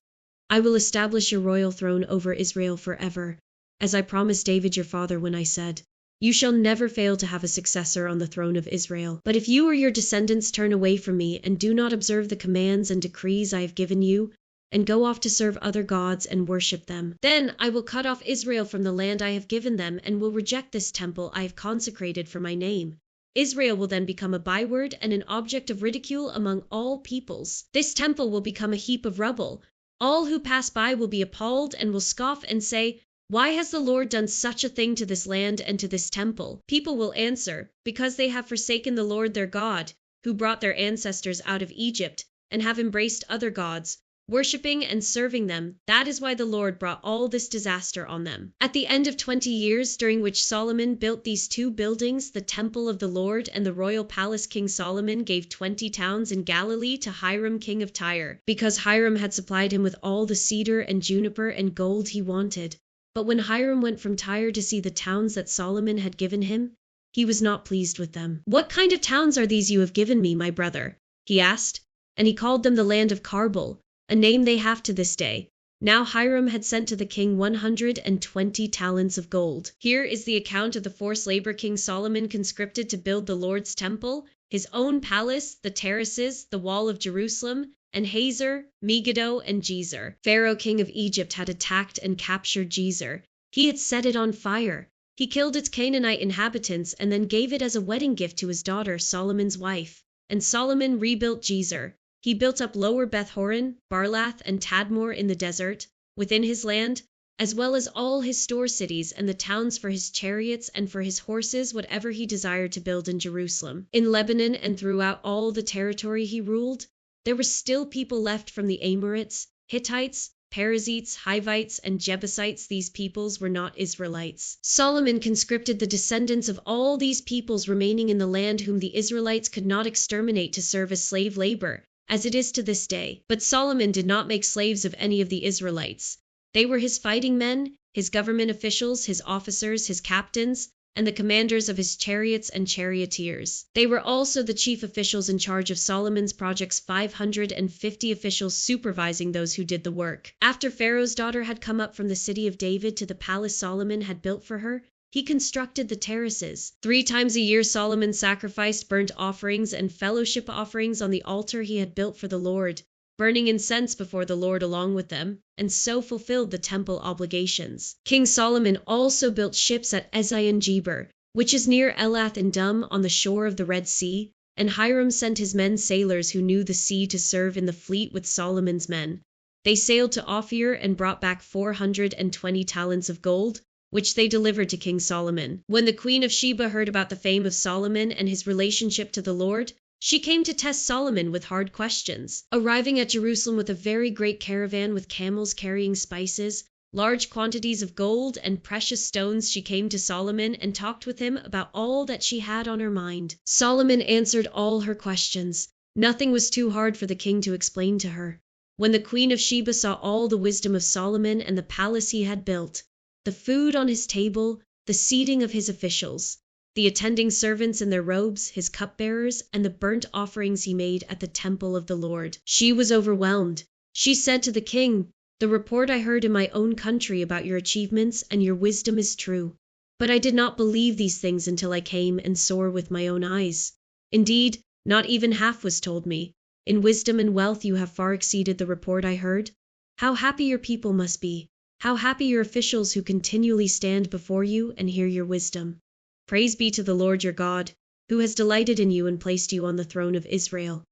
I will establish your royal throne over Israel forever, as I promised David your father when I said, 'You shall never fail to have a successor on the throne of Israel.' But if you or your descendants turn away from me and do not observe the commands and decrees I have given you, and go off to serve other gods and worship them, then I will cut off Israel from the land I have given them, and will reject this temple I have consecrated for my name. Israel will then become a byword and an object of ridicule among all peoples. This temple will become a heap of rubble. All who pass by will be appalled and will scoff and say, 'Why has the Lord done such a thing to this land and to this temple?' People will answer, 'Because they have forsaken the Lord their God, who brought their ancestors out of Egypt, and have embraced other gods, worshipping and serving them. That is why the Lord brought all this disaster on them.'" At the end of 20 years, during which Solomon built these 2 buildings, the temple of the Lord and the royal palace, King Solomon gave 20 towns in Galilee to Hiram king of Tyre, because Hiram had supplied him with all the cedar and juniper and gold he wanted. But when Hiram went from Tyre to see the towns that Solomon had given him, he was not pleased with them. "What kind of towns are these you have given me, my brother?" he asked, and he called them the land of Carbel, a name they have to this day. Now Hiram had sent to the king 120 talents of gold. Here is the account of the forced labor King Solomon conscripted to build the Lord's temple, his own palace, the terraces, the wall of Jerusalem, and Hazor, Megiddo, and Gezer. Pharaoh king of Egypt had attacked and captured Gezer. He had set it on fire. He killed its Canaanite inhabitants and then gave it as a wedding gift to his daughter, Solomon's wife. And Solomon rebuilt Gezer. He built up Lower Beth-horon, Barlath, and Tadmor in the desert, within his land, as well as all his store cities and the towns for his chariots and for his horses, whatever he desired to build in Jerusalem. In Lebanon and throughout all the territory he ruled, there were still people left from the Amorites, Hittites, Perizzites, Hivites, and Jebusites. These peoples were not Israelites. Solomon conscripted the descendants of all these peoples remaining in the land whom the Israelites could not exterminate to serve as slave labor, as it is to this day. But Solomon did not make slaves of any of the Israelites. They were his fighting men, his government officials, his officers, his captains, and the commanders of his chariots and charioteers. They were also the chief officials in charge of Solomon's projects, 550 officials supervising those who did the work. After Pharaoh's daughter had come up from the city of David to the palace Solomon had built for her, he constructed the terraces. 3 times a year Solomon sacrificed burnt offerings and fellowship offerings on the altar he had built for the Lord, burning incense before the Lord along with them, and so fulfilled the temple obligations. King Solomon also built ships at Ezion-Geber, which is near Elath and Dum on the shore of the Red Sea, and Hiram sent his men sailors who knew the sea to serve in the fleet with Solomon's men. They sailed to Ophir and brought back 420 talents of gold, which they delivered to King Solomon. When the Queen of Sheba heard about the fame of Solomon and his relationship to the Lord, she came to test Solomon with hard questions. Arriving at Jerusalem with a very great caravan with camels carrying spices, large quantities of gold, and precious stones, she came to Solomon and talked with him about all that she had on her mind. Solomon answered all her questions. Nothing was too hard for the king to explain to her. When the Queen of Sheba saw all the wisdom of Solomon and the palace he had built, the food on his table, the seating of his officials, the attending servants in their robes, his cupbearers, and the burnt offerings he made at the temple of the Lord, she was overwhelmed. She said to the king, "The report I heard in my own country about your achievements and your wisdom is true. But I did not believe these things until I came and saw with my own eyes. Indeed, not even half was told me. In wisdom and wealth you have far exceeded the report I heard. How happy your people must be! How happy your officials who continually stand before you and hear your wisdom. Praise be to the Lord your God, who has delighted in you and placed you on the throne of Israel.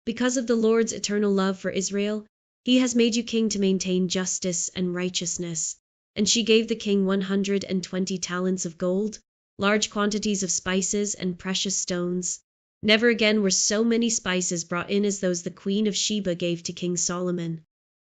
Because of the Lord's eternal love for Israel, he has made you king to maintain justice and righteousness." And she gave the king 120 talents of gold, large quantities of spices and precious stones. Never again were so many spices brought in as those the Queen of Sheba gave to King Solomon.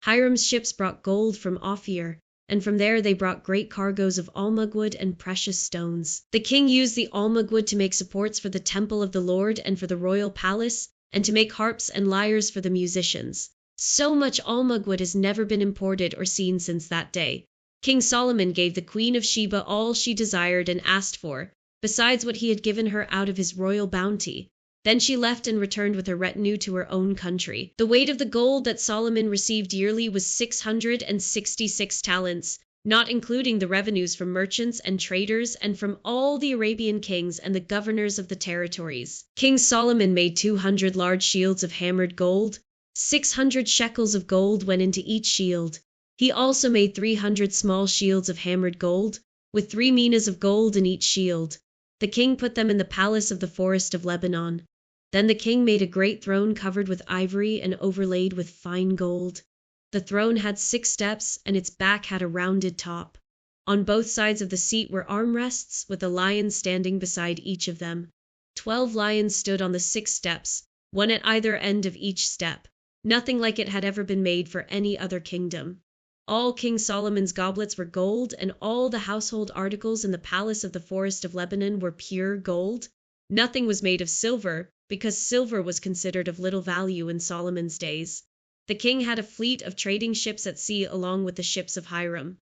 Hiram's ships brought gold from Ophir, and from there they brought great cargoes of almug-wood and precious stones. The king used the almug-wood to make supports for the temple of the Lord and for the royal palace, and to make harps and lyres for the musicians. So much almug-wood has never been imported or seen since that day. King Solomon gave the Queen of Sheba all she desired and asked for, besides what he had given her out of his royal bounty. Then she left and returned with her retinue to her own country. The weight of the gold that Solomon received yearly was 666 talents, not including the revenues from merchants and traders and from all the Arabian kings and the governors of the territories. King Solomon made 200 large shields of hammered gold. 600 shekels of gold went into each shield. He also made 300 small shields of hammered gold, with 3 minas of gold in each shield. The king put them in the palace of the forest of Lebanon. Then the king made a great throne covered with ivory and overlaid with fine gold. The throne had 6 steps, and its back had a rounded top. On both sides of the seat were armrests, with a lion standing beside each of them. 12 lions stood on the 6 steps, one at either end of each step. Nothing like it had ever been made for any other kingdom. All King Solomon's goblets were gold, and all the household articles in the palace of the forest of Lebanon were pure gold. Nothing was made of silver, because silver was considered of little value in Solomon's days. The king had a fleet of trading ships at sea along with the ships of Hiram.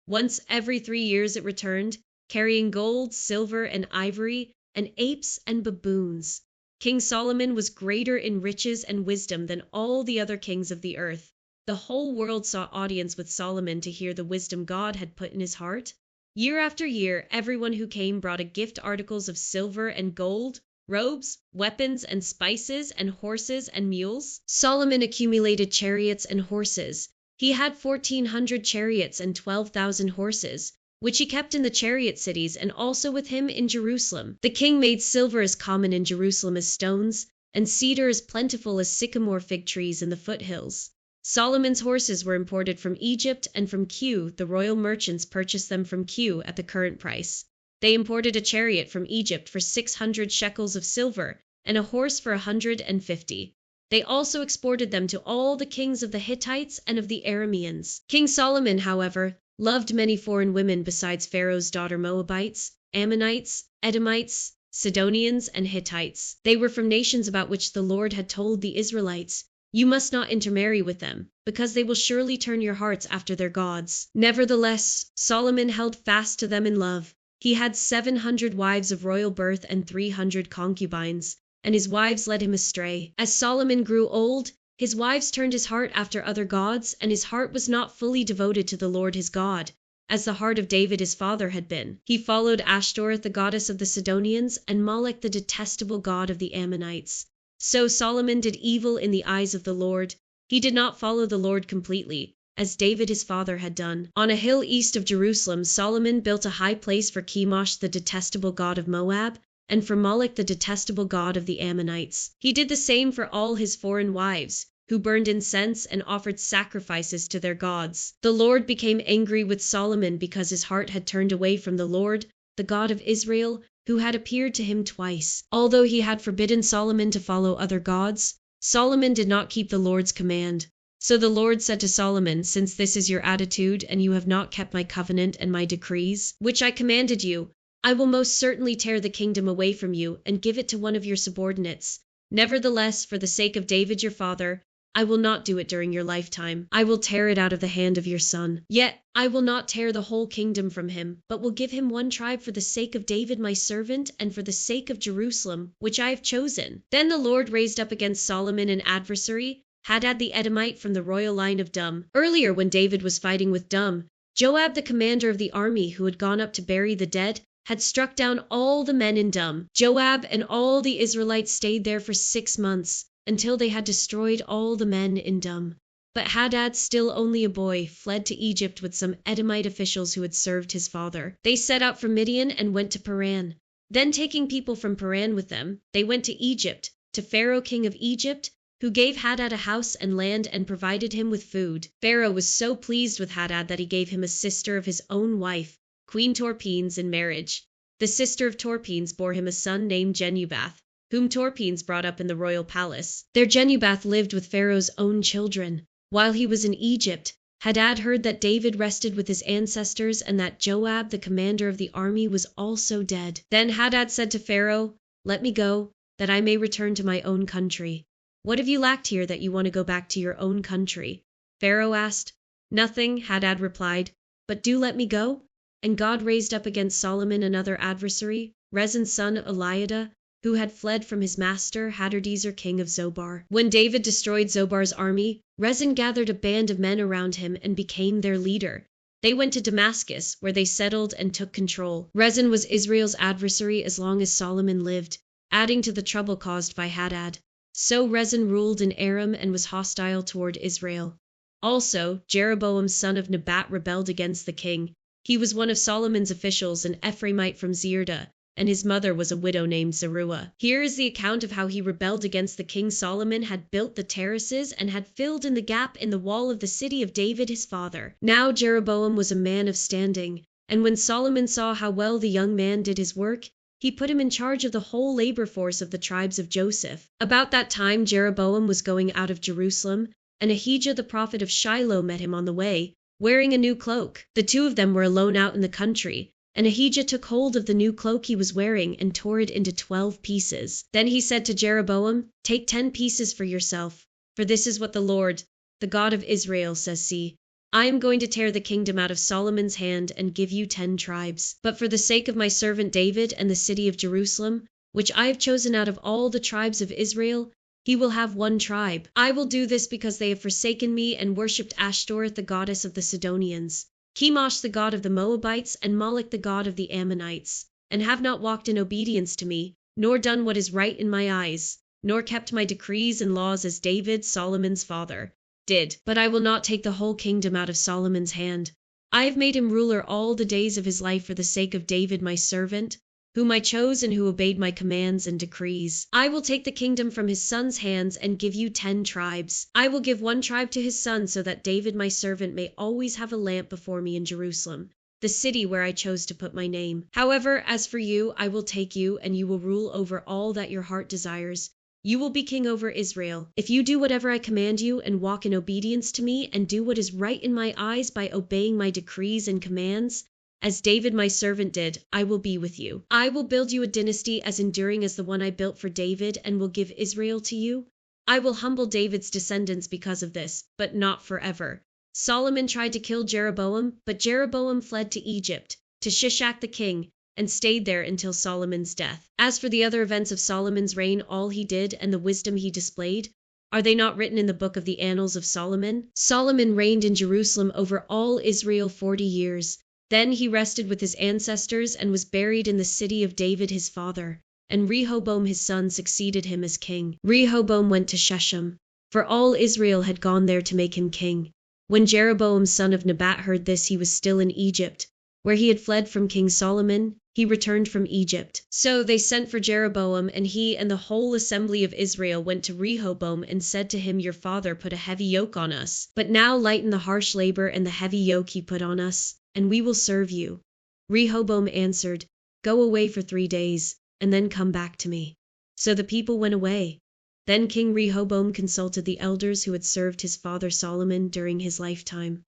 Once every 3 years it returned, carrying gold, silver, and ivory, and apes and baboons. King Solomon was greater in riches and wisdom than all the other kings of the earth. The whole world saw audience with Solomon to hear the wisdom God had put in his heart. Year after year, everyone who came brought a gift articles of silver and gold, robes, weapons, and spices, and horses and mules. Solomon accumulated chariots and horses. He had 1,400 chariots and 12,000 horses, which he kept in the chariot cities and also with him in Jerusalem. The king made silver as common in Jerusalem as stones, and cedar as plentiful as sycamore fig trees in the foothills. Solomon's horses were imported from Egypt, and from Kew the royal merchants purchased them from Kew at the current price. They imported a chariot from Egypt for 600 shekels of silver, and a horse for 150. They also exported them to all the kings of the Hittites and of the Arameans. King Solomon, however, loved many foreign women besides Pharaoh's daughter Moabites, Ammonites, Edomites, Sidonians, and Hittites. They were from nations about which the Lord had told the Israelites, "You must not intermarry with them, because they will surely turn your hearts after their gods." Nevertheless, Solomon held fast to them in love. He had 700 wives of royal birth and 300 concubines, and his wives led him astray. As Solomon grew old, his wives turned his heart after other gods, and his heart was not fully devoted to the Lord his God, as the heart of David his father had been. He followed Ashtoreth, the goddess of the Sidonians, and Molech, the detestable god of the Ammonites. So Solomon did evil in the eyes of the Lord. He did not follow the Lord completely, as David his father had done. On a hill east of Jerusalem, Solomon built a high place for Chemosh, the detestable god of Moab, and for Molech, the detestable god of the Ammonites. He did the same for all his foreign wives, who burned incense and offered sacrifices to their gods. The Lord became angry with Solomon because his heart had turned away from the Lord, the God of Israel, who had appeared to him twice. Although he had forbidden Solomon to follow other gods, Solomon did not keep the Lord's command. So the Lord said to Solomon, "Since this is your attitude, and you have not kept my covenant and my decrees, which I commanded you, I will most certainly tear the kingdom away from you and give it to one of your subordinates. Nevertheless, for the sake of David your father, I will not do it during your lifetime. I will tear it out of the hand of your son. Yet I will not tear the whole kingdom from him, but will give him one tribe for the sake of David my servant, and for the sake of Jerusalem, which I have chosen." Then the Lord raised up against Solomon an adversary, Hadad the Edomite from the royal line of Dum. Earlier, when David was fighting with Dum, Joab, the commander of the army who had gone up to bury the dead, had struck down all the men in Dum. Joab and all the Israelites stayed there for 6 months, until they had destroyed all the men in Dum. But Hadad, still only a boy, fled to Egypt with some Edomite officials who had served his father. They set out from Midian and went to Paran. Then, taking people from Paran with them, they went to Egypt, to Pharaoh king of Egypt, who gave Hadad a house and land and provided him with food. Pharaoh was so pleased with Hadad that he gave him a sister of his own wife, Queen Torpenes, in marriage. The sister of Torpenes bore him a son named Genubath, whom Torpenes brought up in the royal palace. There Genubath lived with Pharaoh's own children. While he was in Egypt, Hadad heard that David rested with his ancestors and that Joab, the commander of the army, was also dead. Then Hadad said to Pharaoh, "Let me go, that I may return to my own country." "What have you lacked here that you want to go back to your own country?" Pharaoh asked. "Nothing," Hadad replied, "but do let me go." And God raised up against Solomon another adversary, Rezin's son Eliada, who had fled from his master, Hadadezer, king of Zobar. When David destroyed Zobar's army, Rezin gathered a band of men around him and became their leader. They went to Damascus, where they settled and took control. Rezin was Israel's adversary as long as Solomon lived, adding to the trouble caused by Hadad. So Rezin ruled in Aram and was hostile toward Israel. Also, Jeroboam son of Nebat rebelled against the king. He was one of Solomon's officials, an Ephraimite from Zeerdah, and his mother was a widow named Zeruiah. Here is the account of how he rebelled against the king. Solomon had built the terraces and had filled in the gap in the wall of the city of David his father. Now Jeroboam was a man of standing, and when Solomon saw how well the young man did his work, he put him in charge of the whole labor force of the tribes of Joseph. About that time Jeroboam was going out of Jerusalem, and Ahijah the prophet of Shiloh met him on the way, wearing a new cloak. The two of them were alone out in the country, and Ahijah took hold of the new cloak he was wearing and tore it into 12 pieces. Then he said to Jeroboam, "Take 10 pieces for yourself, for this is what the Lord, the God of Israel, says. See, I am going to tear the kingdom out of Solomon's hand and give you 10 tribes. But for the sake of my servant David and the city of Jerusalem, which I have chosen out of all the tribes of Israel, he will have 1 tribe. I will do this because they have forsaken me and worshipped Ashtoreth, the goddess of the Sidonians, Chemosh, the god of the Moabites, and Molech, the god of the Ammonites, and have not walked in obedience to me, nor done what is right in my eyes, nor kept my decrees and laws as David, Solomon's father, did. But I will not take the whole kingdom out of Solomon's hand. I have made him ruler all the days of his life for the sake of David my servant, whom I chose and who obeyed my commands and decrees. I will take the kingdom from his son's hands and give you 10 tribes. I will give 1 tribe to his son so that David my servant may always have a lamp before me in Jerusalem, the city where I chose to put my name. However, as for you, I will take you, and you will rule over all that your heart desires. You will be king over Israel. If you do whatever I command you and walk in obedience to me and do what is right in my eyes by obeying my decrees and commands, as David my servant did, I will be with you. I will build you a dynasty as enduring as the one I built for David and will give Israel to you. I will humble David's descendants because of this, but not forever." Solomon tried to kill Jeroboam, but Jeroboam fled to Egypt, to Shishak the king, and stayed there until Solomon's death. As for the other events of Solomon's reign, all he did and the wisdom he displayed, are they not written in the book of the Annals of Solomon? Solomon reigned in Jerusalem over all Israel 40 years. Then he rested with his ancestors and was buried in the city of David his father. And Rehoboam his son succeeded him as king. Rehoboam went to Shechem, for all Israel had gone there to make him king. When Jeroboam son of Nebat heard this, he was still in Egypt, where he had fled from King Solomon. He returned from Egypt. So they sent for Jeroboam, and he and the whole assembly of Israel went to Rehoboam and said to him, "Your father put a heavy yoke on us, but now lighten the harsh labor and the heavy yoke he put on us, and we will serve you." Rehoboam answered, "Go away for 3 days, and then come back to me." So the people went away. Then King Rehoboam consulted the elders who had served his father Solomon during his lifetime.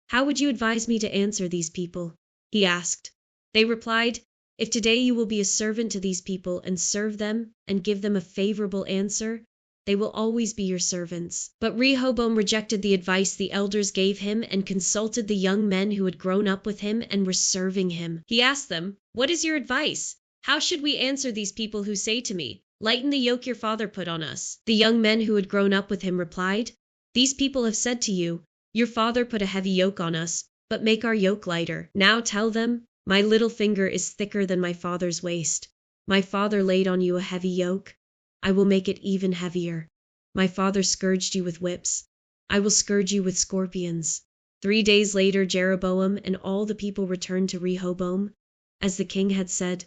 "How would you advise me to answer these people?" he asked. They replied, "If today you will be a servant to these people and serve them and give them a favorable answer, they will always be your servants." But Rehoboam rejected the advice the elders gave him and consulted the young men who had grown up with him and were serving him. He asked them, "What is your advice? How should we answer these people who say to me, 'Lighten the yoke your father put on us'?" The young men who had grown up with him replied, "These people have said to you, 'Your father put a heavy yoke on us, but make our yoke lighter.' Now tell them, 'My little finger is thicker than my father's waist. My father laid on you a heavy yoke. I will make it even heavier. My father scourged you with whips. I will scourge you with scorpions." 3 days later, Jeroboam and all the people returned to Rehoboam. As the king had said,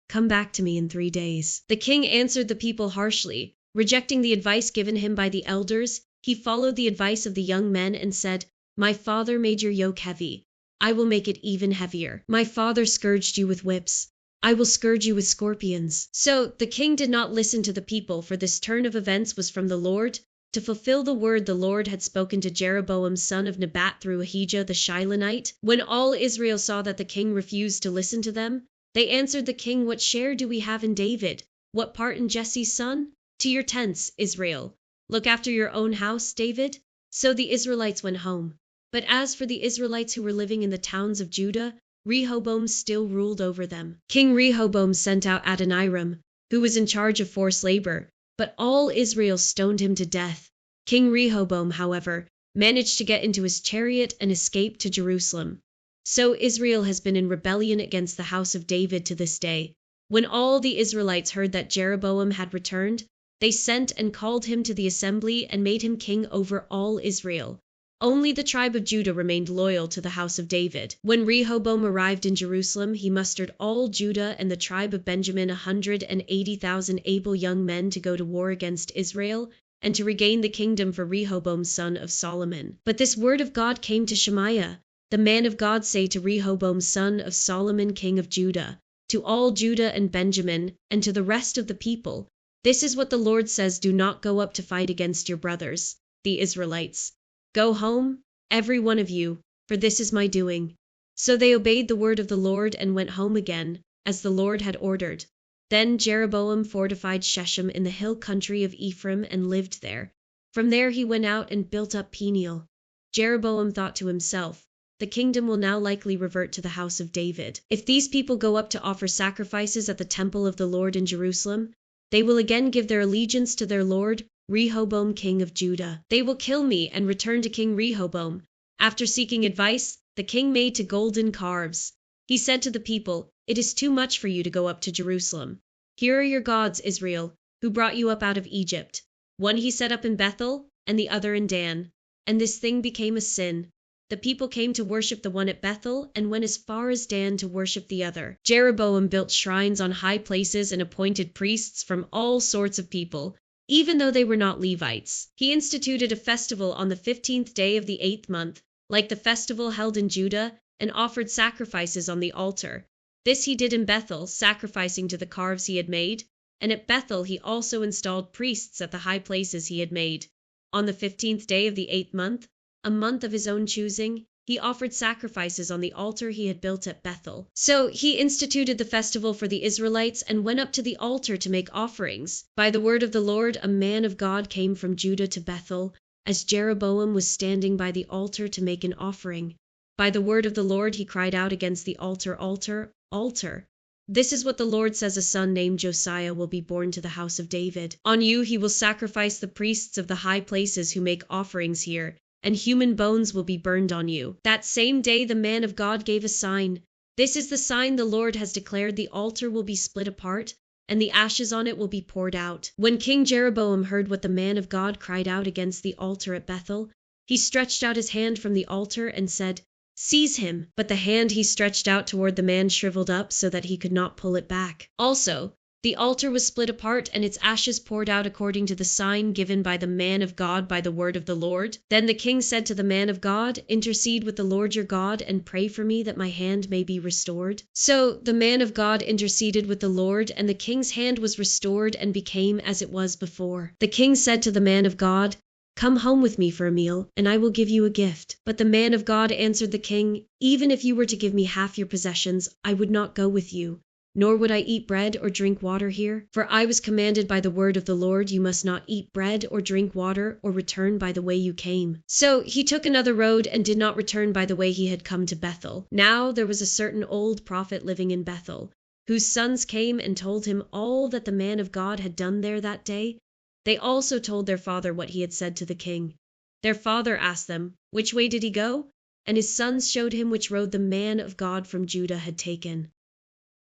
"Come back to me in 3 days." The king answered the people harshly. Rejecting the advice given him by the elders, he followed the advice of the young men and said, "My father made your yoke heavy. I will make it even heavier. My father scourged you with whips. I will scourge you with scorpions." So the king did not listen to the people, for this turn of events was from the Lord, to fulfill the word the Lord had spoken to Jeroboam son of Nebat through Ahijah the Shilonite. When all Israel saw that the king refused to listen to them, they answered the king, "What share do we have in David? What part in Jesse's son? To your tents, Israel. Look after your own house, David." So the Israelites went home. But as for the Israelites who were living in the towns of Judah, Rehoboam still ruled over them. King Rehoboam sent out Adoniram, who was in charge of forced labor, but all Israel stoned him to death. King Rehoboam, however, managed to get into his chariot and escape to Jerusalem. So Israel has been in rebellion against the house of David to this day. When all the Israelites heard that Jeroboam had returned, they sent and called him to the assembly and made him king over all Israel. Only the tribe of Judah remained loyal to the house of David. When Rehoboam arrived in Jerusalem, he mustered all Judah and the tribe of Benjamin 180,000 able young men to go to war against Israel and to regain the kingdom for Rehoboam son of Solomon. But this word of God came to Shemaiah, the man of God, say to Rehoboam son of Solomon king of Judah, to all Judah and Benjamin, and to the rest of the people, "This is what the Lord says, do not go up to fight against your brothers, the Israelites. Go home, every one of you, for this is my doing." So they obeyed the word of the Lord and went home again, as the Lord had ordered. Then Jeroboam fortified Shechem in the hill country of Ephraim and lived there. From there he went out and built up Peniel. Jeroboam thought to himself, "The kingdom will now likely revert to the house of David. If these people go up to offer sacrifices at the temple of the Lord in Jerusalem, they will again give their allegiance to their lord, Rehoboam king of Judah. They will kill me and return to King Rehoboam." After seeking advice, the king made to golden calves. He said to the people, "It is too much for you to go up to Jerusalem. Here are your gods, Israel, who brought you up out of Egypt." One he set up in Bethel, and the other in Dan. And this thing became a sin. The people came to worship the one at Bethel and went as far as Dan to worship the other. Jeroboam built shrines on high places and appointed priests from all sorts of people, even though they were not Levites. He instituted a festival on the 15th day of the 8th month, like the festival held in Judah, and offered sacrifices on the altar. This he did in Bethel, sacrificing to the calves he had made, and at Bethel he also installed priests at the high places he had made. On the 15th day of the 8th month, a month of his own choosing, he offered sacrifices on the altar he had built at Bethel. So he instituted the festival for the Israelites and went up to the altar to make offerings. By the word of the Lord, a man of God came from Judah to Bethel, as Jeroboam was standing by the altar to make an offering. By the word of the Lord he cried out against the altar, "Altar, altar!" "This is what the Lord says: a son named Josiah will be born to the house of David. On you he will sacrifice the priests of the high places who make offerings here, and human bones will be burned on you." That same day the man of God gave a sign. "This is the sign the Lord has declared: the altar will be split apart, and the ashes on it will be poured out." When King Jeroboam heard what the man of God cried out against the altar at Bethel, he stretched out his hand from the altar and said, "Seize him!" But the hand he stretched out toward the man shriveled up so that he could not pull it back. Also, the altar was split apart and its ashes poured out according to the sign given by the man of God by the word of the Lord. Then the king said to the man of God, "Intercede with the Lord your God and pray for me that my hand may be restored." So the man of God interceded with the Lord, and the king's hand was restored and became as it was before. The king said to the man of God, "Come home with me for a meal, and I will give you a gift." But the man of God answered the king, "Even if you were to give me half your possessions, I would not go with you, nor would I eat bread or drink water here. For I was commanded by the word of the Lord, you must not eat bread or drink water or return by the way you came." So he took another road and did not return by the way he had come to Bethel. Now there was a certain old prophet living in Bethel, whose sons came and told him all that the man of God had done there that day. They also told their father what he had said to the king. Their father asked them, "Which way did he go?" And his sons showed him which road the man of God from Judah had taken.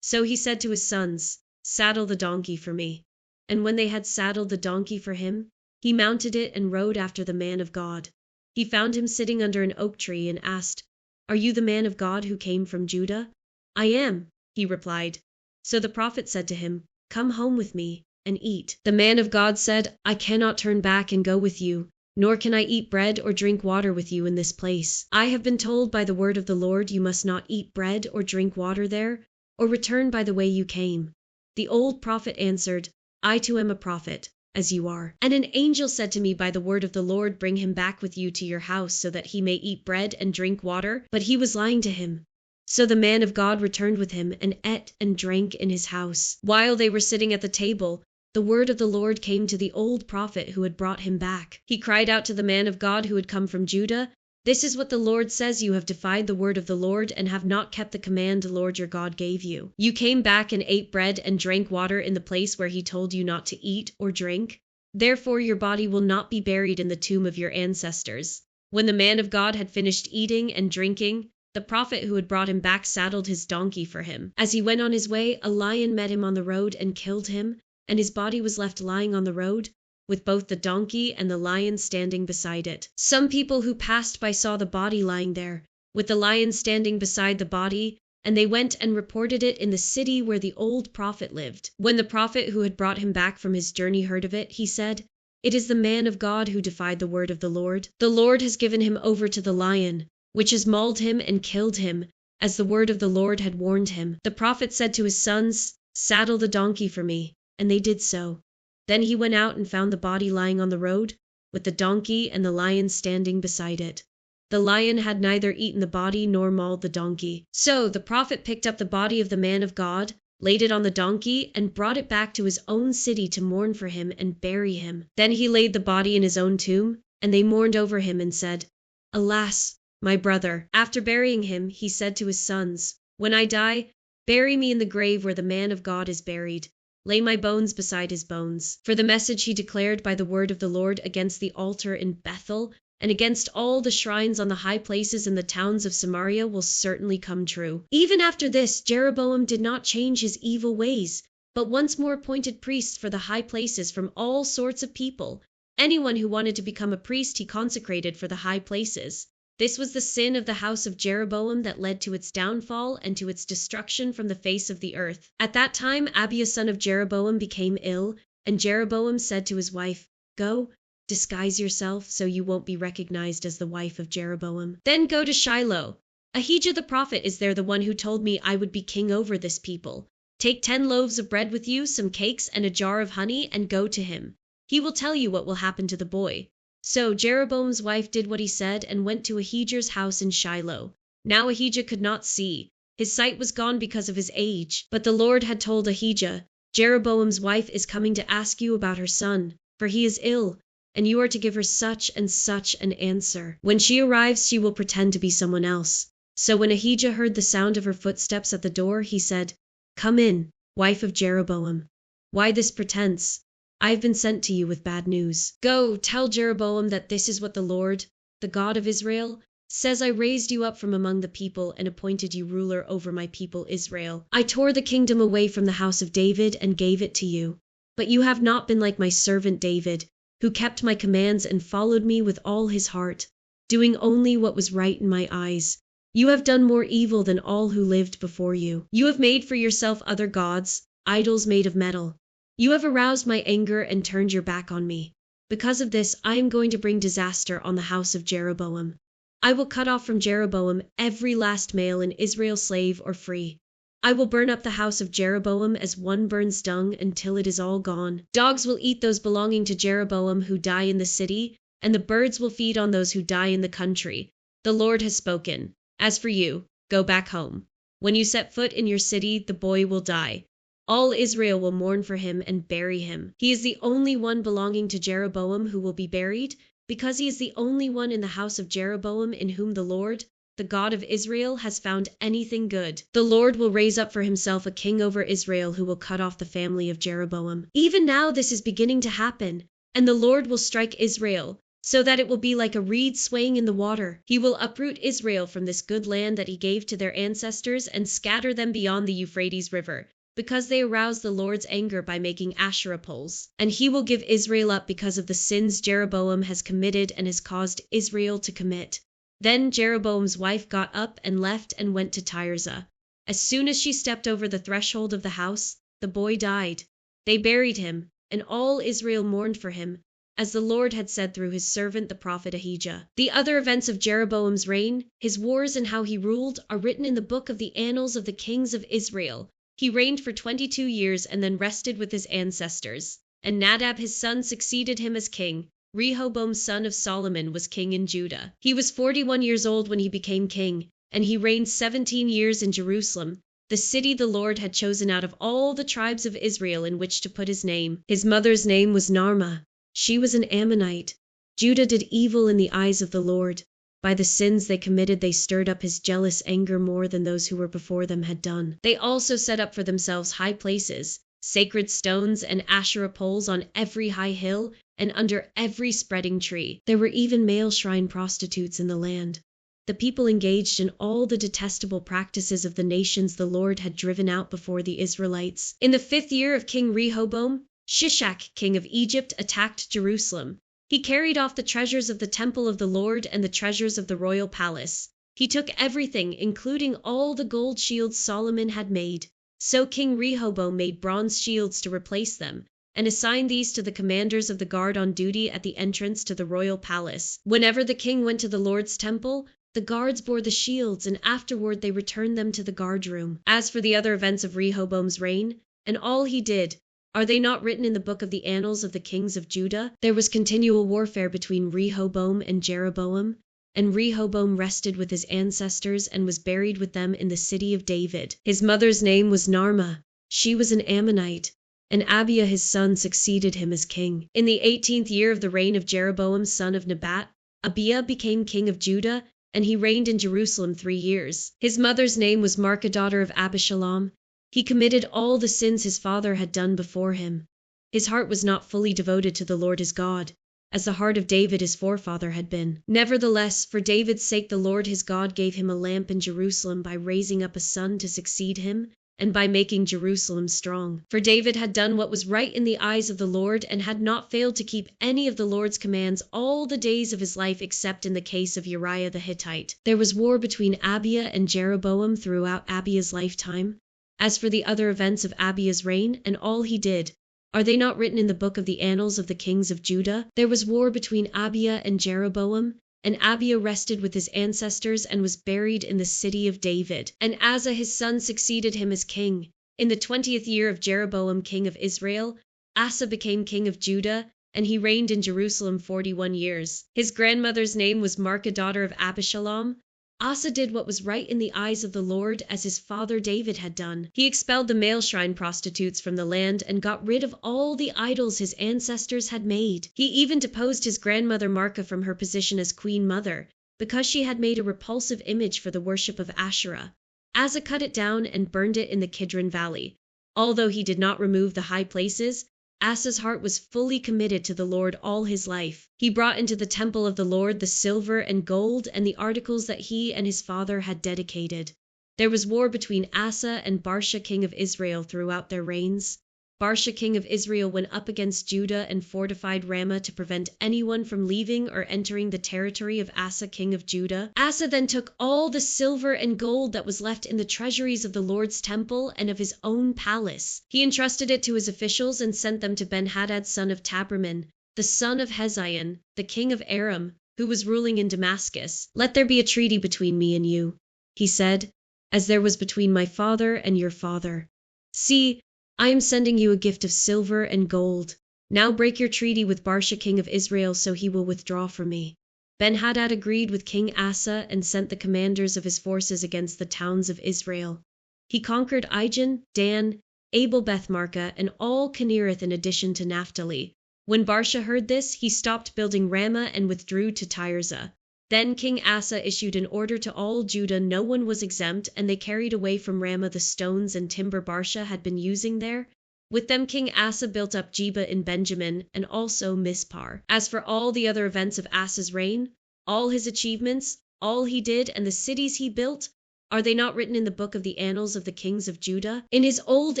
So he said to his sons, "Saddle the donkey for me." And when they had saddled the donkey for him, he mounted it and rode after the man of God. He found him sitting under an oak tree and asked, "Are you the man of God who came from Judah?" "I am," he replied. So the prophet said to him, "Come home with me and eat." The man of God said, "I cannot turn back and go with you, nor can I eat bread or drink water with you in this place. I have been told by the word of the Lord, you must not eat bread or drink water there, or return by the way you came." The old prophet answered, "I too am a prophet, as you are. And an angel said to me by the word of the Lord, bring him back with you to your house, so that he may eat bread and drink water." But he was lying to him. So the man of God returned with him and ate and drank in his house. While they were sitting at the table, the word of the Lord came to the old prophet who had brought him back. He cried out to the man of God who had come from Judah, "This is what the Lord says: you have defied the word of the Lord and have not kept the command the Lord your God gave you. You came back and ate bread and drank water in the place where he told you not to eat or drink. Therefore your body will not be buried in the tomb of your ancestors." When the man of God had finished eating and drinking, the prophet who had brought him back saddled his donkey for him. As he went on his way, a lion met him on the road and killed him, and his body was left lying on the road, with both the donkey and the lion standing beside it. Some people who passed by saw the body lying there, with the lion standing beside the body, and they went and reported it in the city where the old prophet lived. When the prophet who had brought him back from his journey heard of it, he said, "It is the man of God who defied the word of the Lord. The Lord has given him over to the lion, which has mauled him and killed him, as the word of the Lord had warned him." The prophet said to his sons, "Saddle the donkey for me," and they did so. Then he went out and found the body lying on the road, with the donkey and the lion standing beside it. The lion had neither eaten the body nor mauled the donkey. So the prophet picked up the body of the man of God, laid it on the donkey, and brought it back to his own city to mourn for him and bury him. Then he laid the body in his own tomb, and they mourned over him and said, "Alas, my brother." After burying him, he said to his sons, "When I die, bury me in the grave where the man of God is buried. Lay my bones beside his bones." For the message he declared by the word of the Lord against the altar in Bethel and against all the shrines on the high places in the towns of Samaria will certainly come true. Even after this, Jeroboam did not change his evil ways, but once more appointed priests for the high places from all sorts of people. Anyone who wanted to become a priest he consecrated for the high places. This was the sin of the house of Jeroboam that led to its downfall and to its destruction from the face of the earth. At that time, Abiah son of Jeroboam became ill, and Jeroboam said to his wife, "Go, disguise yourself so you won't be recognized as the wife of Jeroboam. Then go to Shiloh. Ahijah the prophet is there, the one who told me I would be king over this people. Take 10 loaves of bread with you, some cakes, and a jar of honey, and go to him. He will tell you what will happen to the boy." So Jeroboam's wife did what he said and went to Ahijah's house in Shiloh. Now Ahijah could not see. His sight was gone because of his age. But the Lord had told Ahijah, "Jeroboam's wife is coming to ask you about her son, for he is ill, and you are to give her such and such an answer. When she arrives, she will pretend to be someone else." So when Ahijah heard the sound of her footsteps at the door, he said, "Come in, wife of Jeroboam. Why this pretense? I have been sent to you with bad news. Go, tell Jeroboam that this is what the Lord, the God of Israel, says: I raised you up from among the people and appointed you ruler over my people Israel. I tore the kingdom away from the house of David and gave it to you. But you have not been like my servant David, who kept my commands and followed me with all his heart, doing only what was right in my eyes. You have done more evil than all who lived before you. You have made for yourself other gods, idols made of metal. You have aroused my anger and turned your back on me. Because of this, I am going to bring disaster on the house of Jeroboam. I will cut off from Jeroboam every last male in Israel, slave or free. I will burn up the house of Jeroboam as one burns dung until it is all gone. Dogs will eat those belonging to Jeroboam who die in the city, and the birds will feed on those who die in the country. The Lord has spoken. As for you, go back home. When you set foot in your city, the boy will die. All Israel will mourn for him and bury him. He is the only one belonging to Jeroboam who will be buried, because he is the only one in the house of Jeroboam in whom the Lord, the God of Israel, has found anything good. The Lord will raise up for himself a king over Israel who will cut off the family of Jeroboam. Even now this is beginning to happen, and the Lord will strike Israel, so that it will be like a reed swaying in the water. He will uproot Israel from this good land that he gave to their ancestors and scatter them beyond the Euphrates River, because they aroused the Lord's anger by making Asherah poles. And he will give Israel up because of the sins Jeroboam has committed and has caused Israel to commit. Then Jeroboam's wife got up and left and went to Tirzah. As soon as she stepped over the threshold of the house, the boy died. They buried him, and all Israel mourned for him, as the Lord had said through his servant the prophet Ahijah. The other events of Jeroboam's reign, his wars and how he ruled, are written in the book of the annals of the kings of Israel. He reigned for 22 years and then rested with his ancestors. And Nadab his son succeeded him as king. Rehoboam son of Solomon was king in Judah. He was 41 years old when he became king, and he reigned 17 years in Jerusalem, the city the Lord had chosen out of all the tribes of Israel in which to put his name. His mother's name was Naamah. She was an Ammonite. Judah did evil in the eyes of the Lord. By the sins they committed, they stirred up his jealous anger more than those who were before them had done. They also set up for themselves high places, sacred stones and Asherah poles on every high hill and under every spreading tree. There were even male shrine prostitutes in the land. The people engaged in all the detestable practices of the nations the Lord had driven out before the Israelites. In the 5th year of King Rehoboam, Shishak, king of Egypt, attacked Jerusalem. He carried off the treasures of the temple of the Lord and the treasures of the royal palace. He took everything, including all the gold shields Solomon had made. So King Rehoboam made bronze shields to replace them, and assigned these to the commanders of the guard on duty at the entrance to the royal palace. Whenever the king went to the Lord's temple, the guards bore the shields, and afterward they returned them to the guard room. As for the other events of Rehoboam's reign, and all he did, are they not written in the book of the annals of the kings of Judah? There was continual warfare between Rehoboam and Jeroboam, and Rehoboam rested with his ancestors and was buried with them in the city of David. His mother's name was Naamah. She was an Ammonite, and Abiah his son succeeded him as king. In the 18th year of the reign of Jeroboam son of Nebat, Abiah became king of Judah, and he reigned in Jerusalem 3 years. His mother's name was Maacah daughter of Abishalom. He committed all the sins his father had done before him. His heart was not fully devoted to the Lord his God, as the heart of David his forefather had been. Nevertheless, for David's sake the Lord his God gave him a lamp in Jerusalem by raising up a son to succeed him, and by making Jerusalem strong. For David had done what was right in the eyes of the Lord, and had not failed to keep any of the Lord's commands all the days of his life except in the case of Uriah the Hittite. There was war between Abiah and Jeroboam throughout Abiah's lifetime. As for the other events of Abiah's reign, and all he did, are they not written in the book of the annals of the kings of Judah? There was war between Abiah and Jeroboam, and Abiah rested with his ancestors and was buried in the city of David. And Asa his son succeeded him as king. In the 20th year of Jeroboam king of Israel, Asa became king of Judah, and he reigned in Jerusalem 41 years. His grandmother's name was Maacah daughter of Abishalom. Asa did what was right in the eyes of the Lord, as his father David had done. He expelled the male shrine prostitutes from the land and got rid of all the idols his ancestors had made. He even deposed his grandmother Maacah from her position as queen mother, because she had made a repulsive image for the worship of Asherah. Asa cut it down and burned it in the Kidron Valley. Although he did not remove the high places, Asa's heart was fully committed to the Lord all his life. He brought into the temple of the Lord the silver and gold and the articles that he and his father had dedicated. There was war between Asa and Baasha king of Israel throughout their reigns. Baasha king of Israel went up against Judah and fortified Ramah to prevent anyone from leaving or entering the territory of Asa king of Judah. Asa then took all the silver and gold that was left in the treasuries of the Lord's temple and of his own palace. He entrusted it to his officials and sent them to Ben-Hadad son of Taberman, the son of Hezion, the king of Aram, who was ruling in Damascus. "Let there be a treaty between me and you," he said, "as there was between my father and your father. See, I am sending you a gift of silver and gold. Now break your treaty with Baasha king of Israel so he will withdraw from me." Ben-Hadad agreed with King Asa and sent the commanders of his forces against the towns of Israel. He conquered Ijon, Dan, Abel-Beth-Maachah, and all Kinnereth in addition to Naphtali. When Baasha heard this, he stopped building Ramah and withdrew to Tirzah. Then King Asa issued an order to all Judah. No one was exempt, and they carried away from Ramah the stones and timber Baasha had been using there. With them King Asa built up Geba in Benjamin and also Mizpar. As for all the other events of Asa's reign, all his achievements, all he did, and the cities he built, are they not written in the book of the annals of the kings of Judah? In his old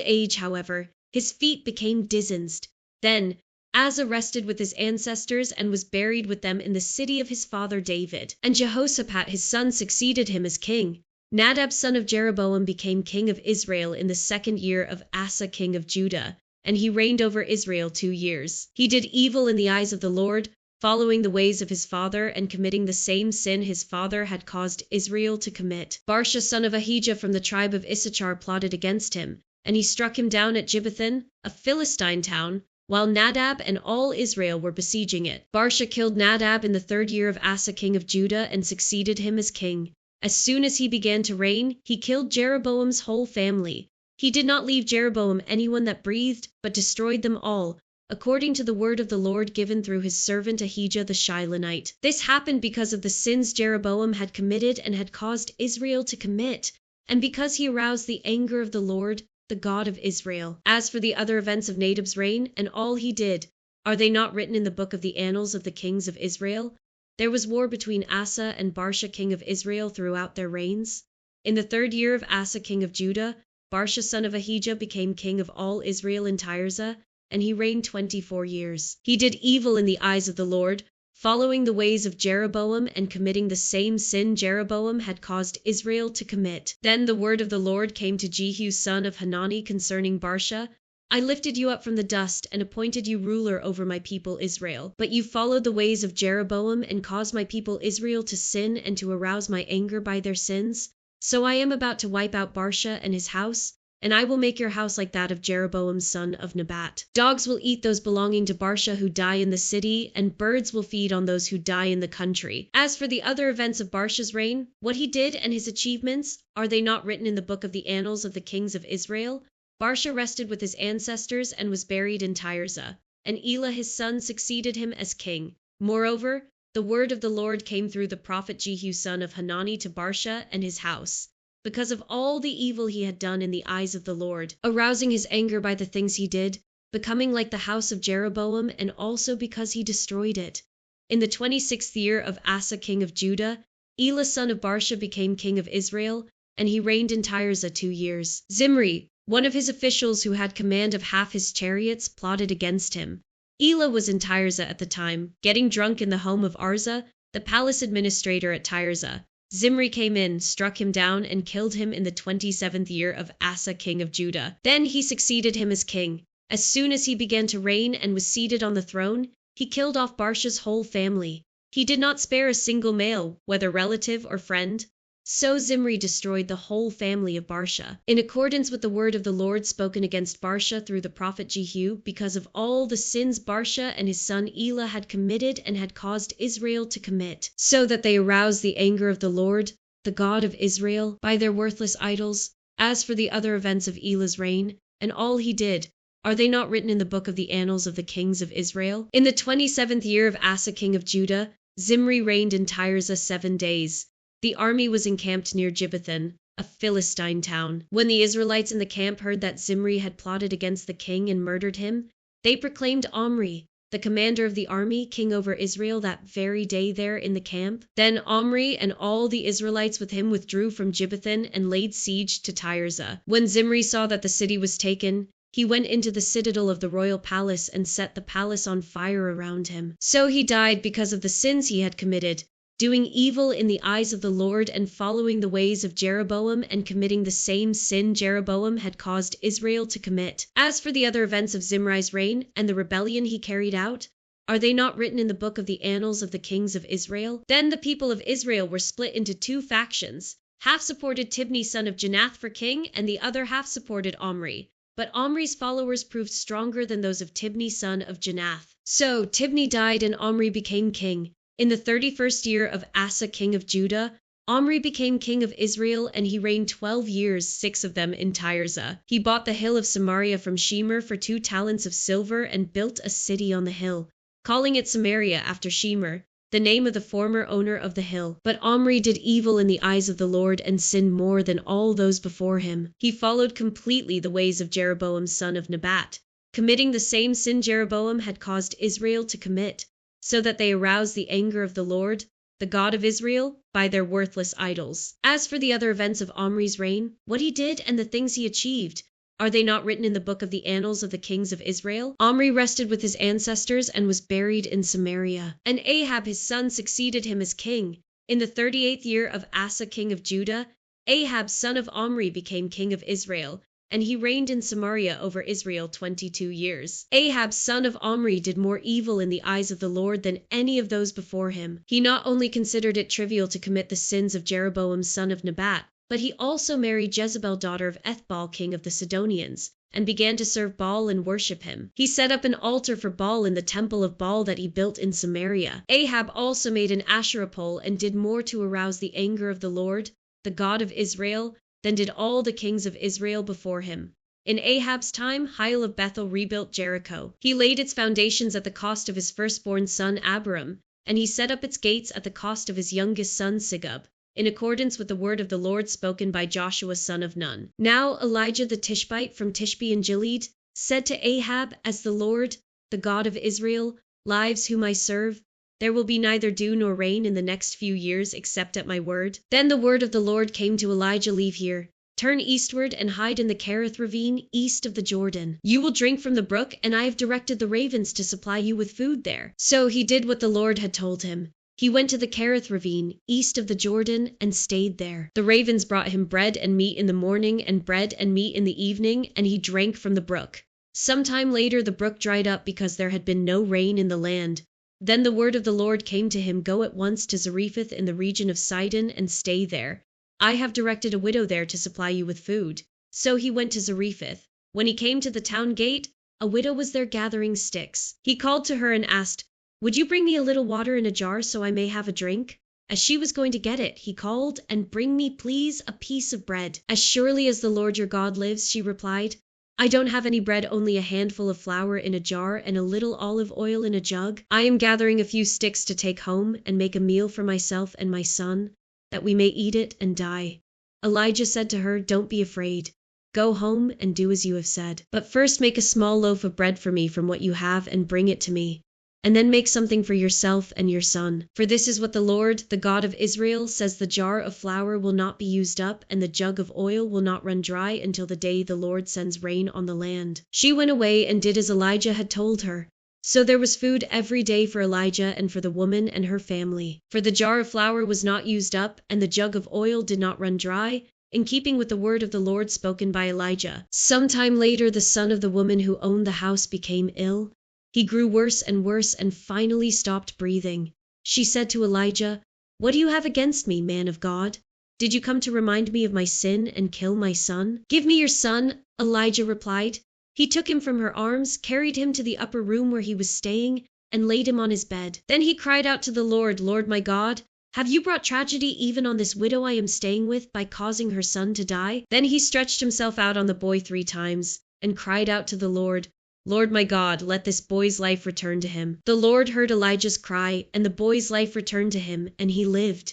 age, however, his feet became diseased. Then Asa rested with his ancestors and was buried with them in the city of his father David. And Jehoshaphat his son succeeded him as king. Nadab son of Jeroboam became king of Israel in the 2nd year of Asa king of Judah, and he reigned over Israel 2 years. He did evil in the eyes of the Lord, following the ways of his father and committing the same sin his father had caused Israel to commit. Baasha son of Ahijah from the tribe of Issachar plotted against him, and he struck him down at Gibbethon, a Philistine town, while Nadab and all Israel were besieging it. Baasha killed Nadab in the 3rd year of Asa king of Judah and succeeded him as king. As soon as he began to reign, he killed Jeroboam's whole family. He did not leave Jeroboam anyone that breathed, but destroyed them all, according to the word of the Lord given through his servant Ahijah the Shilonite. This happened because of the sins Jeroboam had committed and had caused Israel to commit, and because he aroused the anger of the Lord, the God of Israel. As for the other events of Nadab's reign and all he did, are they not written in the book of the annals of the kings of Israel? There was war between Asa and Baasha king of Israel throughout their reigns. In the 3rd year of Asa king of Judah, Baasha son of Ahijah became king of all Israel in Tirzah, and he reigned 24 years. He did evil in the eyes of the Lord, following the ways of Jeroboam and committing the same sin Jeroboam had caused Israel to commit. Then the word of the Lord came to Jehu son of Hanani concerning Baasha. "I lifted you up from the dust and appointed you ruler over my people Israel. But you followed the ways of Jeroboam and caused my people Israel to sin and to arouse my anger by their sins. So I am about to wipe out Baasha and his house, and I will make your house like that of Jeroboam son of Nebat. Dogs will eat those belonging to Baasha who die in the city, and birds will feed on those who die in the country." As for the other events of Baasha's reign, what he did and his achievements, are they not written in the book of the annals of the kings of Israel? Baasha rested with his ancestors and was buried in Tirzah, and Elah his son succeeded him as king. Moreover, the word of the Lord came through the prophet Jehu son of Hanani to Baasha and his house, because of all the evil he had done in the eyes of the Lord, arousing his anger by the things he did, becoming like the house of Jeroboam, and also because he destroyed it. In the 26th year of Asa king of Judah, Elah son of Baasha became king of Israel, and he reigned in Tirzah 2 years. Zimri, one of his officials who had command of half his chariots, plotted against him. Elah was in Tirzah at the time, getting drunk in the home of Arza, the palace administrator at Tirzah. Zimri came in, struck him down, and killed him in the 27th year of Asa king of Judah. Then he succeeded him as king. As soon as he began to reign and was seated on the throne, he killed off Baasha's whole family. He did not spare a single male, whether relative or friend. So Zimri destroyed the whole family of Baasha, in accordance with the word of the Lord spoken against Baasha through the prophet Jehu, because of all the sins Baasha and his son Elah had committed and had caused Israel to commit, so that they aroused the anger of the Lord, the God of Israel, by their worthless idols. As for the other events of Elah's reign, and all he did, are they not written in the book of the annals of the kings of Israel? In the 27th year of Asa king of Judah, Zimri reigned in Tirzah 7 days. The army was encamped near Gibbethon, a Philistine town. When the Israelites in the camp heard that Zimri had plotted against the king and murdered him, they proclaimed Omri, the commander of the army, king over Israel that very day there in the camp. Then Omri and all the Israelites with him withdrew from Gibbethon and laid siege to Tirzah. When Zimri saw that the city was taken, he went into the citadel of the royal palace and set the palace on fire around him. So he died because of the sins he had committed, doing evil in the eyes of the Lord and following the ways of Jeroboam and committing the same sin Jeroboam had caused Israel to commit. As for the other events of Zimri's reign and the rebellion he carried out, are they not written in the book of the annals of the kings of Israel? Then the people of Israel were split into two factions. Half supported Tibni son of Ginath for king, and the other half supported Omri. But Omri's followers proved stronger than those of Tibni son of Ginath. So Tibni died and Omri became king. In the 31st year of Asa king of Judah, Omri became king of Israel, and he reigned 12 years, 6 of them in Tirzah. He bought the hill of Samaria from Shemer for 2 talents of silver and built a city on the hill, calling it Samaria after Shemer, the name of the former owner of the hill. But Omri did evil in the eyes of the Lord and sinned more than all those before him. He followed completely the ways of Jeroboam son of Nebat, committing the same sin Jeroboam had caused Israel to commit, so that they aroused the anger of the Lord, the God of Israel, by their worthless idols. As for the other events of Omri's reign, what he did and the things he achieved, are they not written in the book of the annals of the kings of Israel? Omri rested with his ancestors and was buried in Samaria. And Ahab his son succeeded him as king. In the 38th year of Asa king of Judah, Ahab son of Omri became king of Israel, and he reigned in Samaria over Israel 22 years. Ahab son of Omri did more evil in the eyes of the Lord than any of those before him. He not only considered it trivial to commit the sins of Jeroboam son of Nebat, but he also married Jezebel daughter of Ethbaal king of the Sidonians, and began to serve Baal and worship him. He set up an altar for Baal in the temple of Baal that he built in Samaria. Ahab also made an Asherah pole and did more to arouse the anger of the Lord, the God of Israel, than did all the kings of Israel before him. In Ahab's time, Hiel of Bethel rebuilt Jericho. He laid its foundations at the cost of his firstborn son Abiram, and he set up its gates at the cost of his youngest son Sigub, in accordance with the word of the Lord spoken by Joshua son of Nun. Now Elijah the Tishbite from Tishbe in Gilead said to Ahab, as the Lord, the God of Israel, lives whom I serve, there will be neither dew nor rain in the next few years except at my word. Then the word of the Lord came to Elijah, leave here, turn eastward and hide in the Kerith ravine east of the Jordan. You will drink from the brook, and I have directed the ravens to supply you with food there. So he did what the Lord had told him. He went to the Kerith ravine, east of the Jordan, and stayed there. The ravens brought him bread and meat in the morning and bread and meat in the evening, and he drank from the brook. Some time later the brook dried up because there had been no rain in the land. Then the word of the Lord came to him, go at once to Zarephath in the region of Sidon and stay there. I have directed a widow there to supply you with food. So he went to Zarephath. When he came to the town gate, a widow was there gathering sticks. He called to her and asked, would you bring me a little water in a jar so I may have a drink? As she was going to get it, he called, and bring me, please, a piece of bread. As surely as the Lord your God lives, she replied, I don't have any bread, only a handful of flour in a jar and a little olive oil in a jug. I am gathering a few sticks to take home and make a meal for myself and my son, that we may eat it and die. Elijah said to her, don't be afraid. Go home and do as you have said. But first make a small loaf of bread for me from what you have and bring it to me. And then make something for yourself and your son. For this is what the Lord, the God of Israel, says, the jar of flour will not be used up, and the jug of oil will not run dry until the day the Lord sends rain on the land. She went away and did as Elijah had told her. So there was food every day for Elijah and for the woman and her family. For the jar of flour was not used up, and the jug of oil did not run dry, in keeping with the word of the Lord spoken by Elijah. Some time later the son of the woman who owned the house became ill. He grew worse and finally stopped breathing. She said to Elijah, what do you have against me, man of God? Did you come to remind me of my sin and kill my son? Give me your son, Elijah replied. He took him from her arms, carried him to the upper room where he was staying, and laid him on his bed. Then he cried out to the Lord, Lord my God, have you brought tragedy even on this widow I am staying with by causing her son to die? Then he stretched himself out on the boy 3 times, and cried out to the Lord, Lord my God, let this boy's life return to him. The Lord heard Elijah's cry, and the boy's life returned to him, and he lived.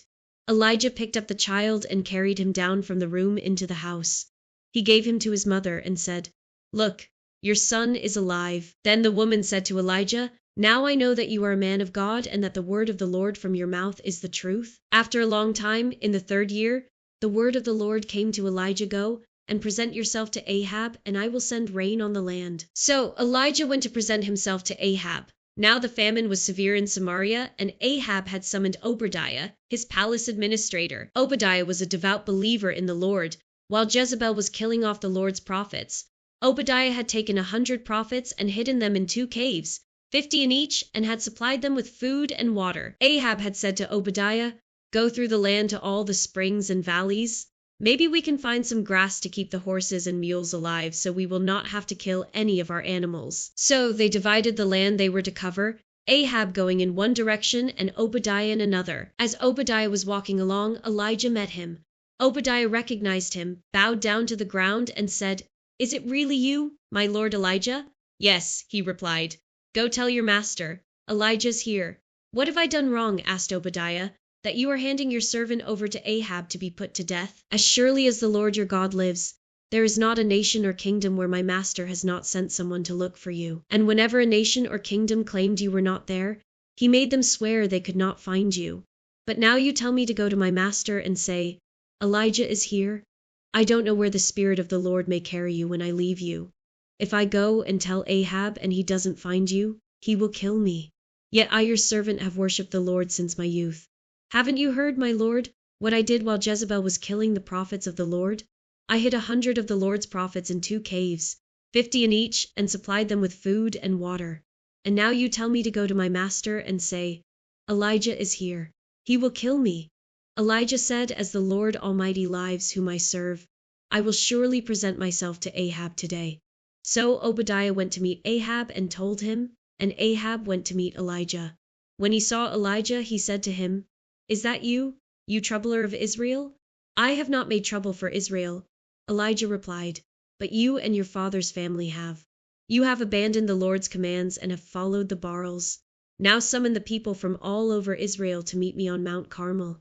Elijah picked up the child and carried him down from the room into the house. He gave him to his mother and said, "Look, your son is alive." Then the woman said to Elijah, "Now I know that you are a man of God and that the word of the Lord from your mouth is the truth." After a long time, in the 3rd year, the word of the Lord came to Elijah, "Go and present yourself to Ahab, and I will send rain on the land." So Elijah went to present himself to Ahab. Now the famine was severe in Samaria, and Ahab had summoned Obadiah, his palace administrator. Obadiah was a devout believer in the Lord, while Jezebel was killing off the Lord's prophets. Obadiah had taken 100 prophets and hidden them in 2 caves, 50 in each, and had supplied them with food and water. Ahab had said to Obadiah, "Go through the land to all the springs and valleys. Maybe we can find some grass to keep the horses and mules alive, so we will not have to kill any of our animals." So they divided the land they were to cover, Ahab going in one direction and Obadiah in another. As Obadiah was walking along, Elijah met him. Obadiah recognized him, bowed down to the ground, and said, "Is it really you, my lord Elijah?" "Yes," he replied. "Go tell your master, Elijah's here." "What have I done wrong," asked Obadiah, "that you are handing your servant over to Ahab to be put to death? As surely as the Lord your God lives, there is not a nation or kingdom where my master has not sent someone to look for you. And whenever a nation or kingdom claimed you were not there, he made them swear they could not find you. But now you tell me to go to my master and say, 'Elijah is here.' I don't know where the Spirit of the Lord may carry you when I leave you. If I go and tell Ahab and he doesn't find you, he will kill me. Yet I, your servant, have worshipped the Lord since my youth. Haven't you heard, my lord, what I did while Jezebel was killing the prophets of the Lord? I hid 100 of the Lord's prophets in 2 caves, 50 in each, and supplied them with food and water. And now you tell me to go to my master and say, 'Elijah is here.' He will kill me." Elijah said, "As the Lord Almighty lives, whom I serve, I will surely present myself to Ahab today." So Obadiah went to meet Ahab and told him, and Ahab went to meet Elijah. When he saw Elijah, he said to him, "Is that you, you troubler of Israel?" "I have not made trouble for Israel," Elijah replied, "but you and your father's family have. You have abandoned the Lord's commands and have followed the Baals. Now summon the people from all over Israel to meet me on Mount Carmel,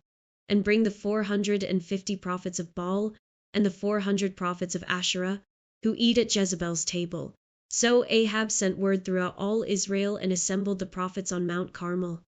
and bring the 450 prophets of Baal and the 400 prophets of Asherah, who eat at Jezebel's table." So Ahab sent word throughout all Israel and assembled the prophets on Mount Carmel.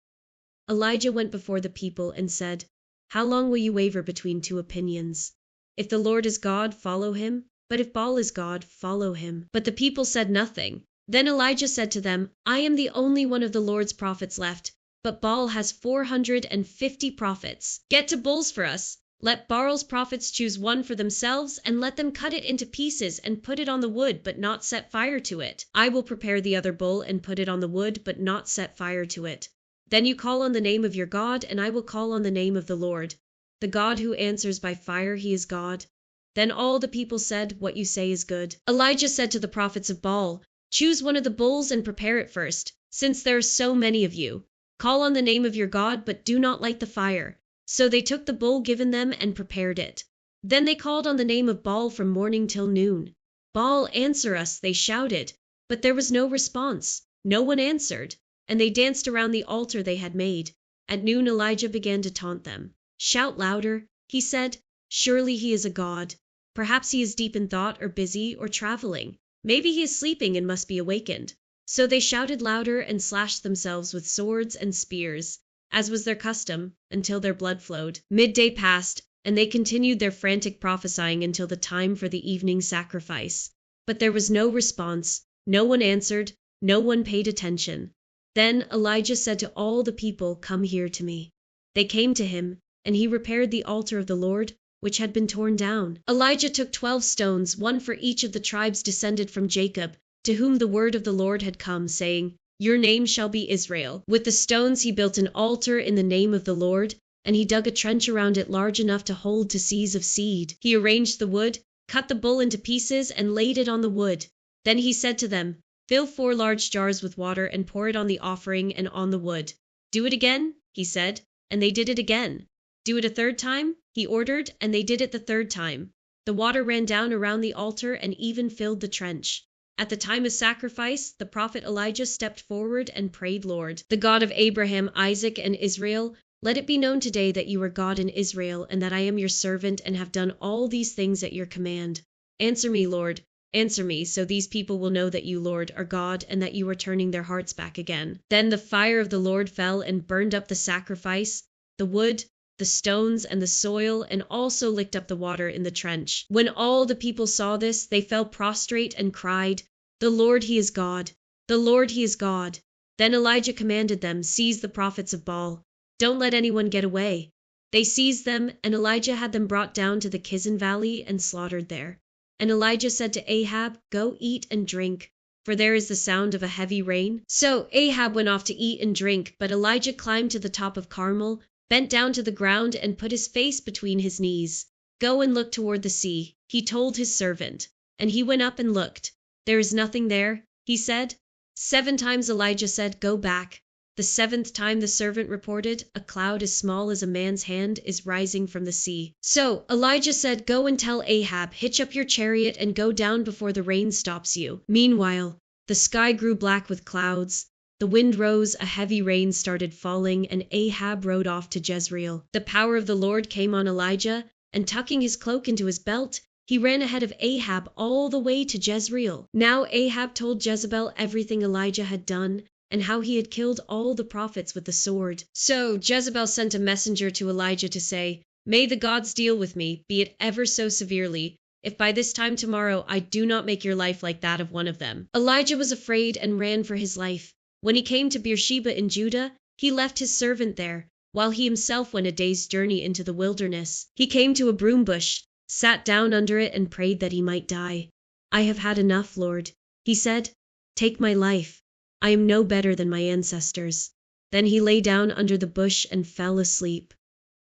Elijah went before the people and said, "How long will you waver between 2 opinions? If the Lord is God, follow him, but if Baal is God, follow him." But the people said nothing. Then Elijah said to them, "I am the only one of the Lord's prophets left, but Baal has 450 prophets. Get to bulls for us. Let Baal's prophets choose one for themselves, and let them cut it into pieces and put it on the wood, but not set fire to it. I will prepare the other bull and put it on the wood, but not set fire to it. Then you call on the name of your God, and I will call on the name of the Lord. The God who answers by fire, he is God." Then all the people said, "What you say is good." Elijah said to the prophets of Baal, "Choose one of the bulls and prepare it first, since there are so many of you. Call on the name of your God, but do not light the fire." So they took the bull given them and prepared it. Then they called on the name of Baal from morning till noon. "Baal, answer us," they shouted, but there was no response. No one answered, and they danced around the altar they had made. At noon Elijah began to taunt them. "Shout louder," he said. "Surely he is a god. Perhaps he is deep in thought or busy or traveling. Maybe he is sleeping and must be awakened." So they shouted louder and slashed themselves with swords and spears, as was their custom, until their blood flowed. Midday passed, and they continued their frantic prophesying until the time for the evening sacrifice. But there was no response, no one answered, no one paid attention. Then Elijah said to all the people, "Come here to me." They came to him, and he repaired the altar of the Lord, which had been torn down. Elijah took 12 stones, one for each of the tribes descended from Jacob, to whom the word of the Lord had come, saying, "Your name shall be Israel." With the stones he built an altar in the name of the Lord, and he dug a trench around it large enough to hold to seas of seed. He arranged the wood, cut the bull into pieces, and laid it on the wood. Then he said to them, "Fill 4 large jars with water and pour it on the offering and on the wood." "Do it again," he said, and they did it again. "Do it a 3rd time," he ordered, and they did it the 3rd time. The water ran down around the altar and even filled the trench. At the time of sacrifice, the prophet Elijah stepped forward and prayed, "Lord, the God of Abraham, Isaac, and Israel, Let it be known today that you are God in Israel, and that I am your servant and have done all these things at your command. Answer me, Lord, answer me, so these people will know that you, Lord, are God, and that you are turning their hearts back again." Then the fire of the Lord fell and burned up the sacrifice, the wood, the stones, and the soil, and also licked up the water in the trench. When all the people saw this, they fell prostrate and cried, "The Lord, he is God! The Lord, he is God!" Then Elijah commanded them, "Seize the prophets of Baal. Don't let anyone get away." They seized them, and Elijah had them brought down to the Kizon Valley and slaughtered there. And Elijah said to Ahab, "Go eat and drink, for there is the sound of a heavy rain." So Ahab went off to eat and drink, but Elijah climbed to the top of Carmel, bent down to the ground, and put his face between his knees. "Go and look toward the sea," he told his servant. And he went up and looked. "There is nothing there," he said. 7 times Elijah said, "Go back." The 7th time the servant reported, "A cloud as small as a man's hand is rising from the sea." So Elijah said, "Go and tell Ahab, hitch up your chariot and go down before the rain stops you." Meanwhile, the sky grew black with clouds. The wind rose, a heavy rain started falling, and Ahab rode off to Jezreel. The power of the Lord came on Elijah, and tucking his cloak into his belt, he ran ahead of Ahab all the way to Jezreel. Now Ahab told Jezebel everything Elijah had done, and how he had killed all the prophets with the sword. So Jezebel sent a messenger to Elijah to say, "May the gods deal with me, be it ever so severely, if by this time tomorrow I do not make your life like that of one of them." Elijah was afraid and ran for his life. When he came to Beersheba in Judah, he left his servant there, while he himself went a day's journey into the wilderness. He came to a broom bush, sat down under it, and prayed that he might die. "I have had enough, Lord," he said. "Take my life. I am no better than my ancestors." Then he lay down under the bush and fell asleep.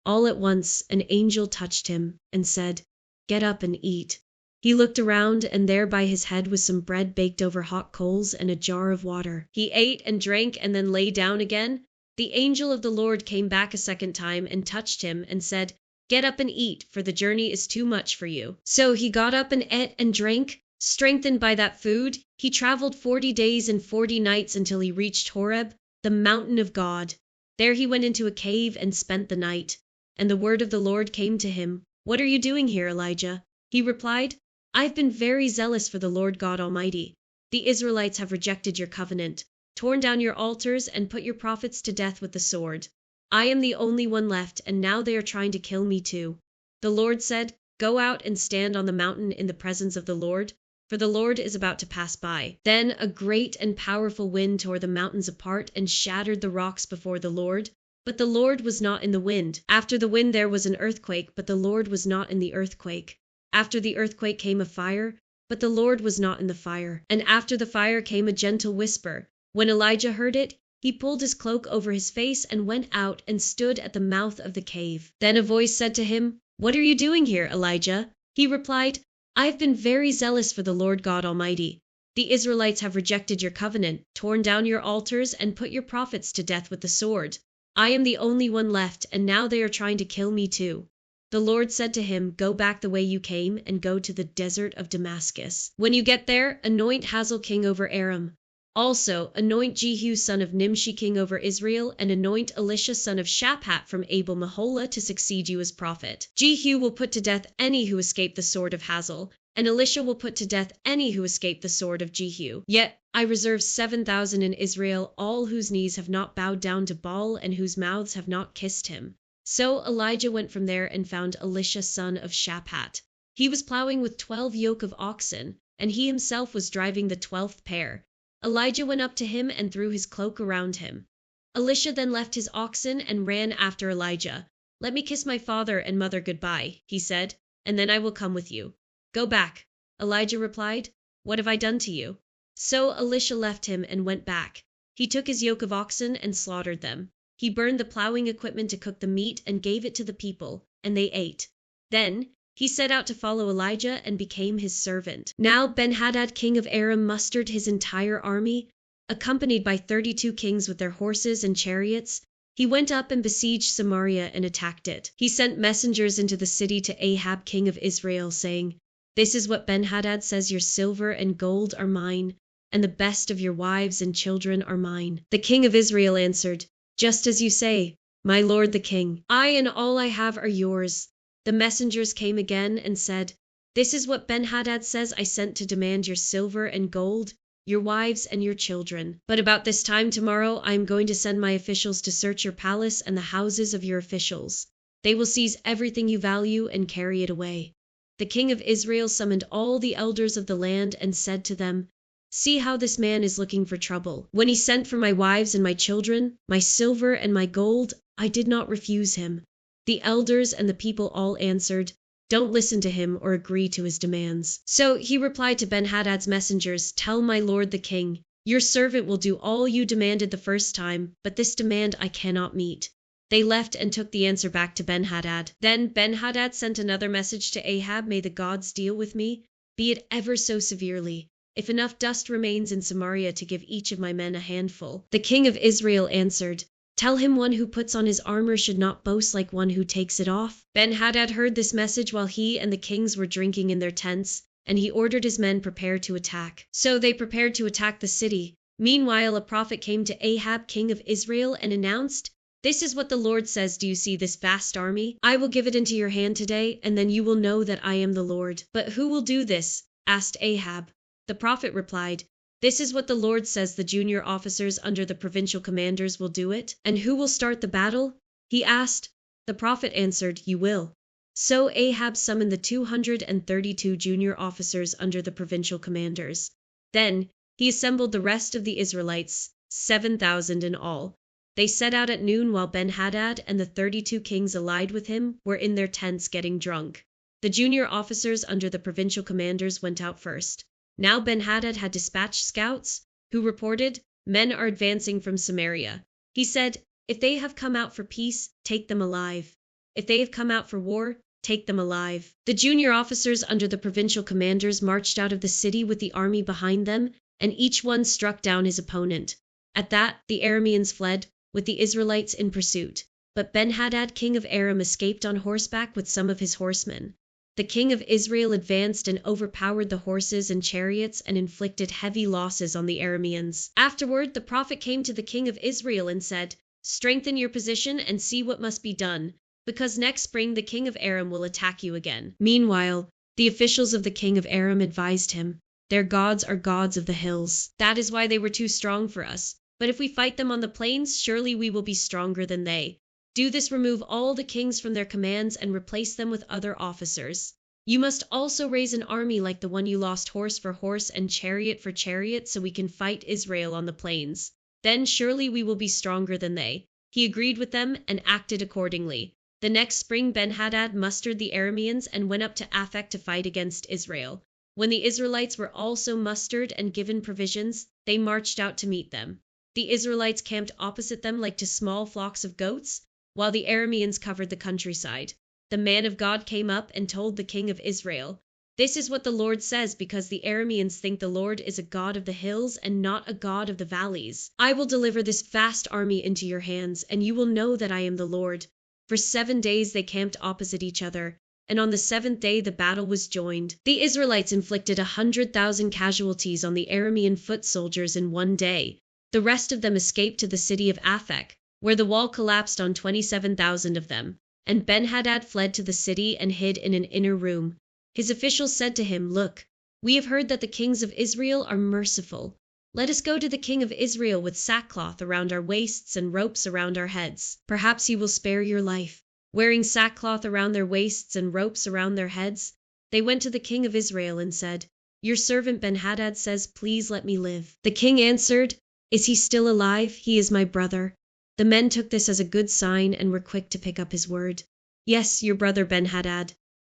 All at once an angel touched him and said, "Get up and eat." He looked around, and there by his head was some bread baked over hot coals and a jar of water. He ate and drank and then lay down again. The angel of the Lord came back a second time and touched him and said, "Get up and eat, for the journey is too much for you." So he got up and ate and drank. Strengthened by that food, he traveled 40 days and 40 nights until he reached Horeb, the mountain of God. There he went into a cave and spent the night. And the word of the Lord came to him, "What are you doing here, Elijah?" He replied, "I have been very zealous for the Lord God Almighty. The Israelites have rejected your covenant, torn down your altars, and put your prophets to death with the sword. I am the only one left, and now they are trying to kill me too." The Lord said, "Go out and stand on the mountain in the presence of the Lord, for the Lord is about to pass by." Then a great and powerful wind tore the mountains apart and shattered the rocks before the Lord, but the Lord was not in the wind. After the wind there was an earthquake, but the Lord was not in the earthquake. After the earthquake came a fire, but the Lord was not in the fire. And after the fire came a gentle whisper. When Elijah heard it, he pulled his cloak over his face and went out and stood at the mouth of the cave. Then a voice said to him, "What are you doing here, Elijah?" He replied, "I have been very zealous for the Lord God Almighty. The Israelites have rejected your covenant, torn down your altars, and put your prophets to death with the sword. I am the only one left, and now they are trying to kill me too." The Lord said to him, "Go back the way you came, and go to the desert of Damascus. When you get there, anoint Hazael king over Aram. Also anoint Jehu son of Nimshi king over Israel, and anoint Elisha son of Shaphat from Abel Meholah to succeed you as prophet. Jehu will put to death any who escape the sword of Hazael, and Elisha will put to death any who escape the sword of Jehu. Yet I reserve 7,000 in Israel, all whose knees have not bowed down to Baal and whose mouths have not kissed him." So Elijah went from there and found Elisha son of Shaphat. He was plowing with 12 yoke of oxen, and he himself was driving the 12th pair. Elijah went up to him and threw his cloak around him. Elisha then left his oxen and ran after Elijah. "Let me kiss my father and mother goodbye," he said, "and then I will come with you." "Go back." Elijah replied, "What have I done to you?" So Elisha left him and went back. He took his yoke of oxen and slaughtered them. He burned the plowing equipment to cook the meat and gave it to the people, and they ate. Then he set out to follow Elijah and became his servant. Now Ben-Hadad king of Aram mustered his entire army, accompanied by 32 kings with their horses and chariots. He went up and besieged Samaria and attacked it. He sent messengers into the city to Ahab king of Israel, saying, "This is what Ben-Hadad says: your silver and gold are mine, and the best of your wives and children are mine." The king of Israel answered, "Just as you say, "My lord the king, I and all I have are yours." The messengers came again and said, "This is what Ben-Hadad says I sent to demand your silver and gold, your wives and your children. But about this time tomorrow I am going to send my officials to search your palace and the houses of your officials. They will seize everything you value and carry it away." The king of Israel summoned all the elders of the land and said to them, "See how this man is looking for trouble. When he sent for my wives and my children, my silver and my gold, I did not refuse him." The elders and the people all answered, "Don't listen to him or agree to his demands." So he replied to Ben-Hadad's messengers, "Tell my lord the king, your servant will do all you demanded the first time, but this demand I cannot meet." They left and took the answer back to Ben-Hadad. Then Ben-Hadad sent another message to Ahab, "May the gods deal with me, be it ever so severely, if enough dust remains in Samaria to give each of my men a handful." The king of Israel answered, "Tell him one who puts on his armor should not boast like one who takes it off." Ben-Hadad heard this message while he and the kings were drinking in their tents, and he ordered his men prepare to attack. So they prepared to attack the city. Meanwhile, a prophet came to Ahab, king of Israel, and announced, "This is what the Lord says, do you see this vast army? I will give it into your hand today, and then you will know that I am the Lord." "But who will do this?" asked Ahab. The prophet replied, "This is what the Lord says, the junior officers under the provincial commanders will do it." "And who will start the battle?" he asked. The prophet answered, "You will." So Ahab summoned the 232 junior officers under the provincial commanders. Then he assembled the rest of the Israelites, 7,000 in all. They set out at noon while Ben-Hadad and the 32 kings allied with him were in their tents getting drunk. The junior officers under the provincial commanders went out first. Now Ben-Hadad had dispatched scouts, who reported, "Men are advancing from Samaria." He said, "If they have come out for peace, take them alive. If they have come out for war, take them alive." The junior officers under the provincial commanders marched out of the city with the army behind them, and each one struck down his opponent. At that, the Arameans fled, with the Israelites in pursuit. But Ben-Hadad, king of Aram, escaped on horseback with some of his horsemen. The king of Israel advanced and overpowered the horses and chariots and inflicted heavy losses on the Arameans. Afterward, the prophet came to the king of Israel and said, "Strengthen your position and see what must be done, because next spring the king of Aram will attack you again." Meanwhile, the officials of the king of Aram advised him, "Their gods are gods of the hills. That is why they were too strong for us. But if we fight them on the plains, surely we will be stronger than they. Do this, remove all the kings from their commands and replace them with other officers. You must also raise an army like the one you lost, horse for horse and chariot for chariot, so we can fight Israel on the plains. Then surely we will be stronger than they." He agreed with them and acted accordingly. The next spring Ben-Hadad mustered the Arameans and went up to Aphek to fight against Israel. When the Israelites were also mustered and given provisions, they marched out to meet them. The Israelites camped opposite them like to small flocks of goats, while the Arameans covered the countryside. The man of God came up and told the king of Israel, "This is what the Lord says, because the Arameans think the Lord is a God of the hills and not a God of the valleys. I will deliver this vast army into your hands, and you will know that I am the Lord." For 7 days they camped opposite each other, and on the 7th day the battle was joined. The Israelites inflicted 100,000 casualties on the Aramean foot soldiers in one day. The rest of them escaped to the city of Aphek, where the wall collapsed on 27,000 of them, and Ben-Hadad fled to the city and hid in an inner room. His officials said to him, "Look, we have heard that the kings of Israel are merciful. Let us go to the king of Israel with sackcloth around our waists and ropes around our heads. Perhaps he will spare your life." Wearing sackcloth around their waists and ropes around their heads, they went to the king of Israel and said, "Your servant Ben-Hadad says, please let me live." The king answered, "Is he still alive? He is my brother." The men took this as a good sign and were quick to pick up his word. "Yes, your brother Ben-Hadad."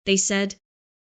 They said,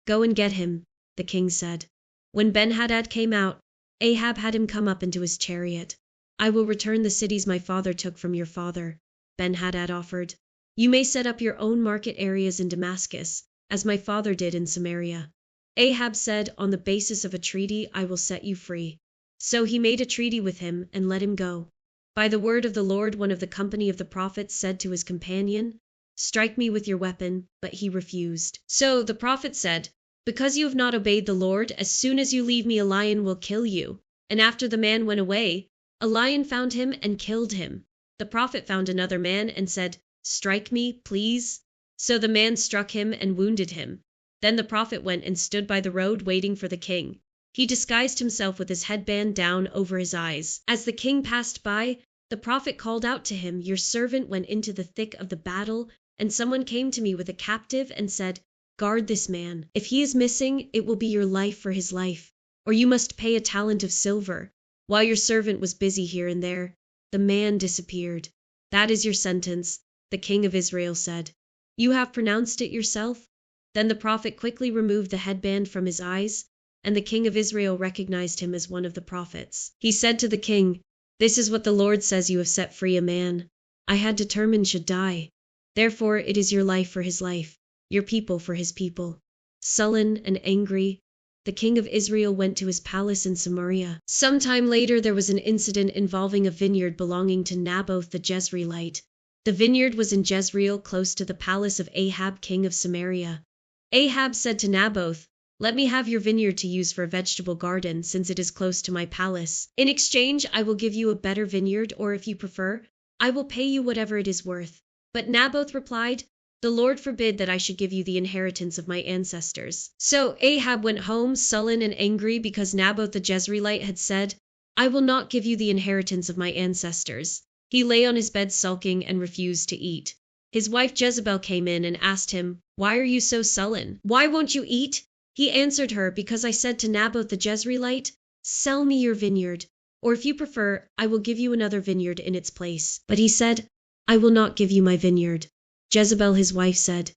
"Go and get him," the king said. When Ben-Hadad came out, Ahab had him come up into his chariot. "I will return the cities my father took from your father," Ben-Hadad offered. "You may set up your own market areas in Damascus, as my father did in Samaria." Ahab said, "On the basis of a treaty, I will set you free." So he made a treaty with him and let him go. By the word of the Lord, one of the company of the prophets said to his companion, "Strike me with your weapon," but he refused. So the prophet said, "Because you have not obeyed the Lord, as soon as you leave me a lion will kill you." And after the man went away, a lion found him and killed him. The prophet found another man and said, "Strike me, please." So the man struck him and wounded him. Then the prophet went and stood by the road waiting for the king. He disguised himself with his headband down over his eyes. As the king passed by, the prophet called out to him, "Your servant went into the thick of the battle, and someone came to me with a captive and said, 'Guard this man. If he is missing, it will be your life for his life, or you must pay a talent of silver.' While your servant was busy here and there, the man disappeared. That is your sentence," the king of Israel said. "You have pronounced it yourself?" Then the prophet quickly removed the headband from his eyes, and the king of Israel recognized him as one of the prophets. He said to the king, "This is what the Lord says: you have set free a man I had determined should die. Therefore it is your life for his life, your people for his people." Sullen and angry, the king of Israel went to his palace in Samaria. Some time later there was an incident involving a vineyard belonging to Naboth the Jezreelite. The vineyard was in Jezreel, close to the palace of Ahab, king of Samaria. Ahab said to Naboth, "Let me have your vineyard to use for a vegetable garden, since it is close to my palace. In exchange, I will give you a better vineyard, or if you prefer, I will pay you whatever it is worth." But Naboth replied, "The Lord forbid that I should give you the inheritance of my ancestors." So Ahab went home, sullen and angry because Naboth the Jezreelite had said, "I will not give you the inheritance of my ancestors." He lay on his bed sulking and refused to eat. His wife Jezebel came in and asked him, "Why are you so sullen? Why won't you eat?" He answered her, "Because I said to Naboth the Jezreelite, 'Sell me your vineyard, or if you prefer, I will give you another vineyard in its place.' But he said, 'I will not give you my vineyard.'" Jezebel his wife said,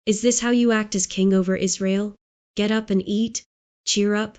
"Is this how you act as king over Israel? Get up and eat. Cheer up.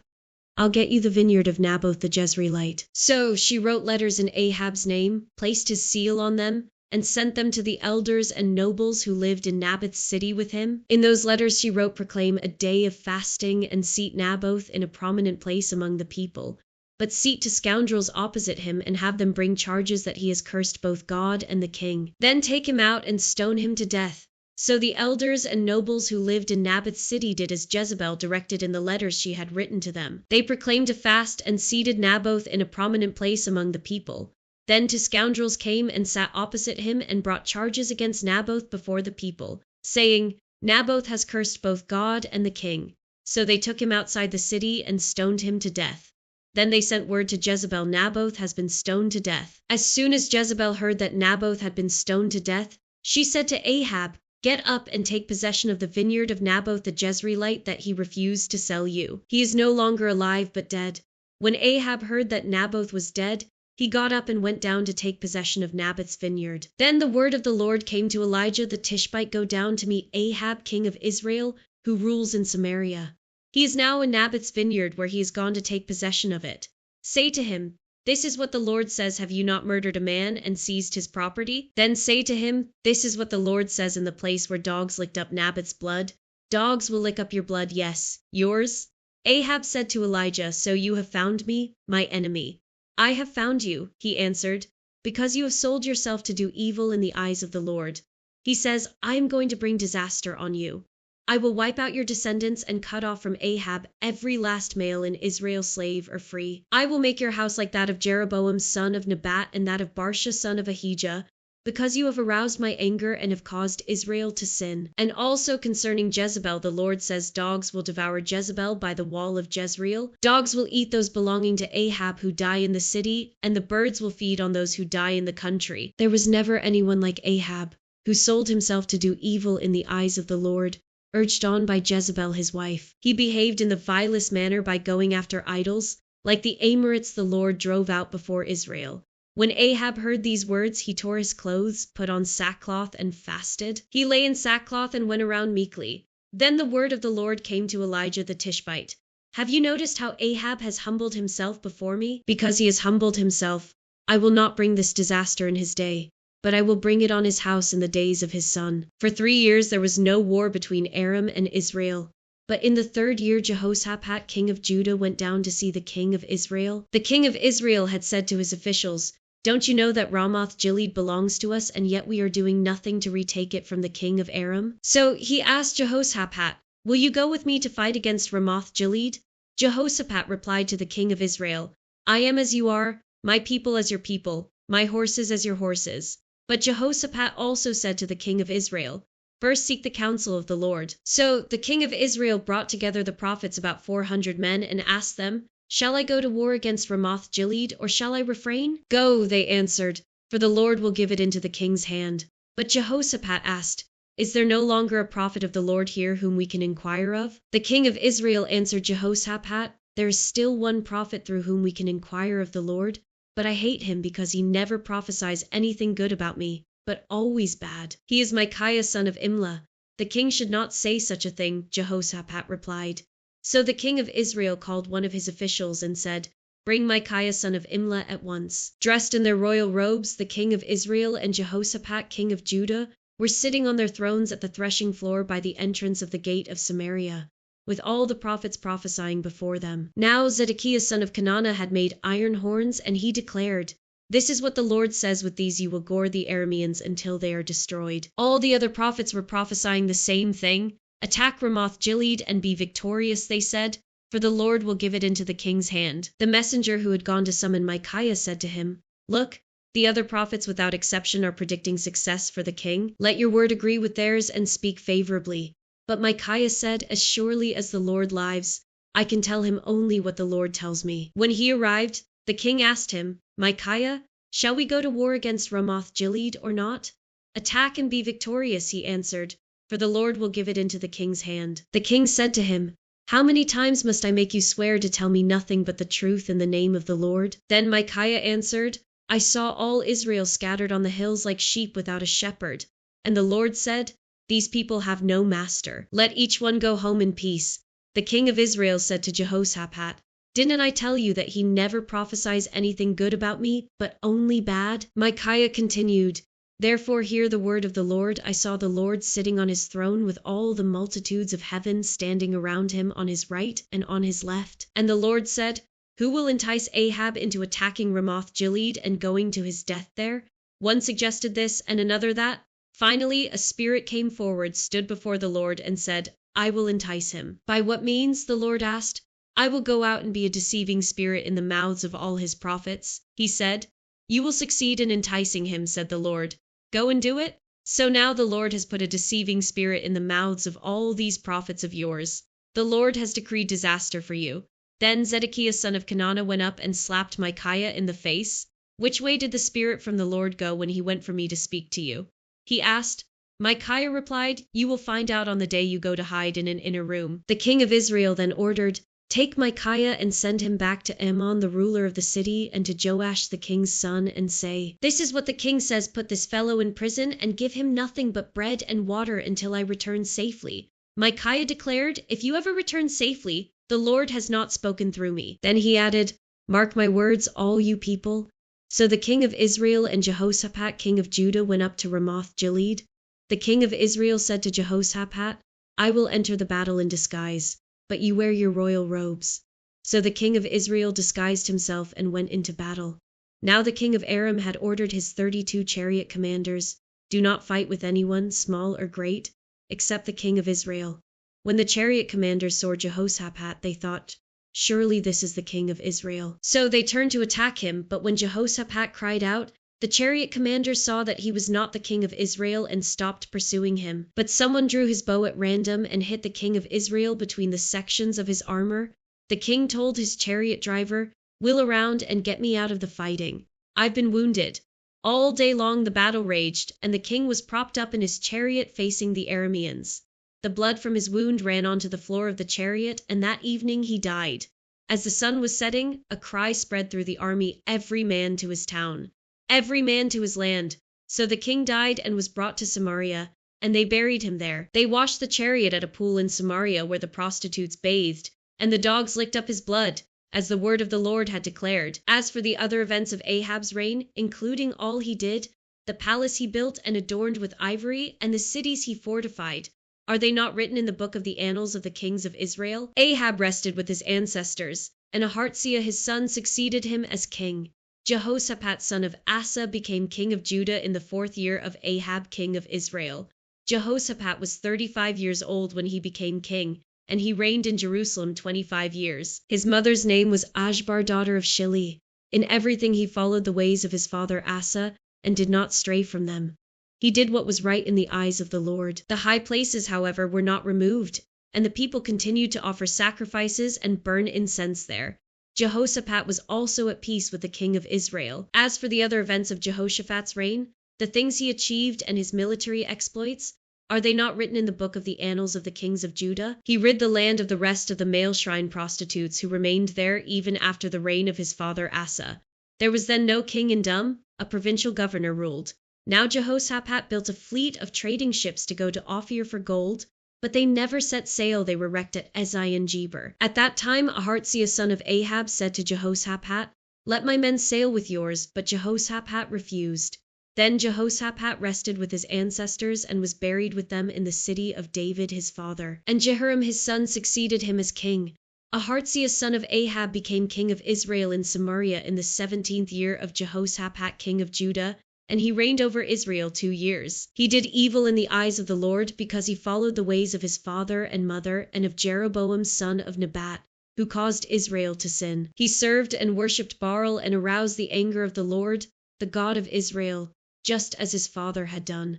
I'll get you the vineyard of Naboth the Jezreelite." So she wrote letters in Ahab's name, placed his seal on them, and sent them to the elders and nobles who lived in Naboth's city with him. In those letters she wrote, "Proclaim a day of fasting and seat Naboth in a prominent place among the people, but seat to scoundrels opposite him and have them bring charges that he has cursed both God and the king. Then take him out and stone him to death." So the elders and nobles who lived in Naboth's city did as Jezebel directed in the letters she had written to them. They proclaimed a fast and seated Naboth in a prominent place among the people. Then two scoundrels came and sat opposite him and brought charges against Naboth before the people, saying, "Naboth has cursed both God and the king." So they took him outside the city and stoned him to death. Then they sent word to Jezebel, "Naboth has been stoned to death." As soon as Jezebel heard that Naboth had been stoned to death, she said to Ahab, "Get up and take possession of the vineyard of Naboth the Jezreelite that he refused to sell you. He is no longer alive but dead." When Ahab heard that Naboth was dead, he got up and went down to take possession of Naboth's vineyard. Then the word of the Lord came to Elijah the Tishbite, "Go down to meet Ahab, king of Israel, who rules in Samaria. He is now in Naboth's vineyard, where he has gone to take possession of it. Say to him, 'This is what the Lord says: Have you not murdered a man and seized his property?' Then say to him, 'This is what the Lord says: In the place where dogs licked up Naboth's blood, dogs will lick up your blood, yes, yours.'" Ahab said to Elijah, "So you have found me, my enemy." "I have found you," he answered, "because you have sold yourself to do evil in the eyes of the Lord." He says, "I am going to bring disaster on you. I will wipe out your descendants and cut off from Ahab every last male in Israel, slave or free. I will make your house like that of Jeroboam son of Nebat and that of Barsha son of Ahijah, because you have aroused my anger and have caused Israel to sin." And also concerning Jezebel, the Lord says, "Dogs will devour Jezebel by the wall of Jezreel. Dogs will eat those belonging to Ahab who die in the city, and the birds will feed on those who die in the country." There was never anyone like Ahab, who sold himself to do evil in the eyes of the Lord, urged on by Jezebel his wife. He behaved in the vilest manner by going after idols, like the Amorites the Lord drove out before Israel. When Ahab heard these words, he tore his clothes, put on sackcloth, and fasted. He lay in sackcloth and went around meekly. Then the word of the Lord came to Elijah the Tishbite. "Have you noticed how Ahab has humbled himself before me? Because he has humbled himself, I will not bring this disaster in his day, but I will bring it on his house in the days of his son." For 3 years there was no war between Aram and Israel. But in the 3rd year Jehoshaphat, king of Judah, went down to see the king of Israel. The king of Israel had said to his officials, "Don't you know that Ramoth Gilead belongs to us, and yet we are doing nothing to retake it from the king of Aram?" So he asked Jehoshaphat, "Will you go with me to fight against Ramoth Gilead?" Jehoshaphat replied to the king of Israel, "I am as you are, my people as your people, my horses as your horses. But Jehoshaphat also said to the king of Israel, "First seek the counsel of the Lord." So the king of Israel brought together the prophets, about 400 men, and asked them, "Shall I go to war against Ramoth Gilead, or shall I refrain?" "Go," they answered, "for the Lord will give it into the king's hand." But Jehoshaphat asked, "Is there no longer a prophet of the Lord here whom we can inquire of?" The king of Israel answered Jehoshaphat, "There is still one prophet through whom we can inquire of the Lord, but I hate him because he never prophesies anything good about me, but always bad. He is Micaiah son of Imlah." "The king should not say such a thing," Jehoshaphat replied. So the king of Israel called one of his officials and said, "Bring Micaiah son of Imlah at once." Dressed in their royal robes, the king of Israel and Jehoshaphat king of Judah were sitting on their thrones at the threshing floor by the entrance of the gate of Samaria, with all the prophets prophesying before them. Now Zedekiah son of Kenana had made iron horns, and he declared, "This is what the Lord says: with these you will gore the Arameans until they are destroyed." All the other prophets were prophesying the same thing. "Attack Ramoth Gilead and be victorious," they said, "for the Lord will give it into the king's hand." The messenger who had gone to summon Micaiah said to him, "Look, the other prophets without exception are predicting success for the king. Let your word agree with theirs and speak favorably." But Micaiah said, "As surely as the Lord lives, I can tell him only what the Lord tells me." When he arrived, the king asked him, "Micaiah, shall we go to war against Ramoth Gilead or not?" "Attack and be victorious," he answered, "for the Lord will give it into the king's hand." The king said to him, "How many times must I make you swear to tell me nothing but the truth in the name of the Lord?" Then Micaiah answered, "I saw all Israel scattered on the hills like sheep without a shepherd, and the Lord said, 'These people have no master. Let each one go home in peace.'" The king of Israel said to Jehoshaphat, "Didn't I tell you that he never prophesies anything good about me, but only bad?" Micaiah continued, "Therefore hear the word of the Lord. I saw the Lord sitting on his throne with all the multitudes of heaven standing around him on his right and on his left. And the Lord said, 'Who will entice Ahab into attacking Ramoth Gilead and going to his death there?' One suggested this and another that. Finally a spirit came forward, stood before the Lord, and said, 'I will entice him.'" "By what means?" the Lord asked. "I will go out and be a deceiving spirit in the mouths of all his prophets." He said, "You will succeed in enticing him," said the Lord. "Go and do it." So now the Lord has put a deceiving spirit in the mouths of all these prophets of yours. The Lord has decreed disaster for you. Then Zedekiah son of Kenana went up and slapped Micaiah in the face. "Which way did the spirit from the Lord go when he went for me to speak to you?" he asked. Micaiah replied, "You will find out on the day you go to hide in an inner room." The king of Israel then ordered, "Take Micaiah and send him back to Amon the ruler of the city, and to Joash the king's son, and say, 'This is what the king says: put this fellow in prison, and give him nothing but bread and water until I return safely.'" Micaiah declared, "If you ever return safely, the Lord has not spoken through me." Then he added, "Mark my words, all you people." So the king of Israel and Jehoshaphat king of Judah went up to Ramoth Gilead. The king of Israel said to Jehoshaphat, "I will enter the battle in disguise, but you wear your royal robes." So the king of Israel disguised himself and went into battle. Now the king of Aram had ordered his 32 chariot commanders, "Do not fight with anyone, small or great, except the king of Israel." When the chariot commanders saw Jehoshaphat, they thought, "Surely this is the king of Israel." So they turned to attack him, but when Jehoshaphat cried out, the chariot commanders saw that he was not the king of Israel and stopped pursuing him. But someone drew his bow at random and hit the king of Israel between the sections of his armor. The king told his chariot driver, "Wheel around and get me out of the fighting. I've been wounded." All day long the battle raged, and the king was propped up in his chariot facing the Arameans. The blood from his wound ran onto the floor of the chariot, and that evening he died. As the sun was setting, a cry spread through the army, "Every man to his town! Every man to his land!" So the king died and was brought to Samaria, and they buried him there. They washed the chariot at a pool in Samaria where the prostitutes bathed, and the dogs licked up his blood, as the word of the Lord had declared. As for the other events of Ahab's reign, including all he did, the palace he built and adorned with ivory, and the cities he fortified, are they not written in the book of the annals of the kings of Israel? Ahab rested with his ancestors, and Aharziah his son succeeded him as king. Jehoshaphat son of Asa became king of Judah in the 4th year of Ahab king of Israel. Jehoshaphat was 35 years old when he became king, and he reigned in Jerusalem 25 years. His mother's name was Ashbar daughter of Shili. In everything he followed the ways of his father Asa, and did not stray from them. He did what was right in the eyes of the Lord. The high places, however, were not removed, and the people continued to offer sacrifices and burn incense there. Jehoshaphat was also at peace with the king of Israel. As for the other events of Jehoshaphat's reign, the things he achieved and his military exploits, are they not written in the book of the annals of the kings of Judah? He rid the land of the rest of the male shrine prostitutes who remained there even after the reign of his father Asa. There was then no king in Dum, a provincial governor ruled. Now Jehoshaphat built a fleet of trading ships to go to Ophir for gold, but they never set sail. They were wrecked at Ezion-Geber. At that time Aharziah son of Ahab said to Jehoshaphat, "Let my men sail with yours," but Jehoshaphat refused. Then Jehoshaphat rested with his ancestors and was buried with them in the city of David his father. And Jehoram his son succeeded him as king. Aharziah son of Ahab became king of Israel in Samaria in the 17th year of Jehoshaphat king of Judah, and he reigned over Israel 2 years. He did evil in the eyes of the Lord because he followed the ways of his father and mother and of Jeroboam son of Nebat, who caused Israel to sin. He served and worshipped Baal and aroused the anger of the Lord, the God of Israel, just as his father had done.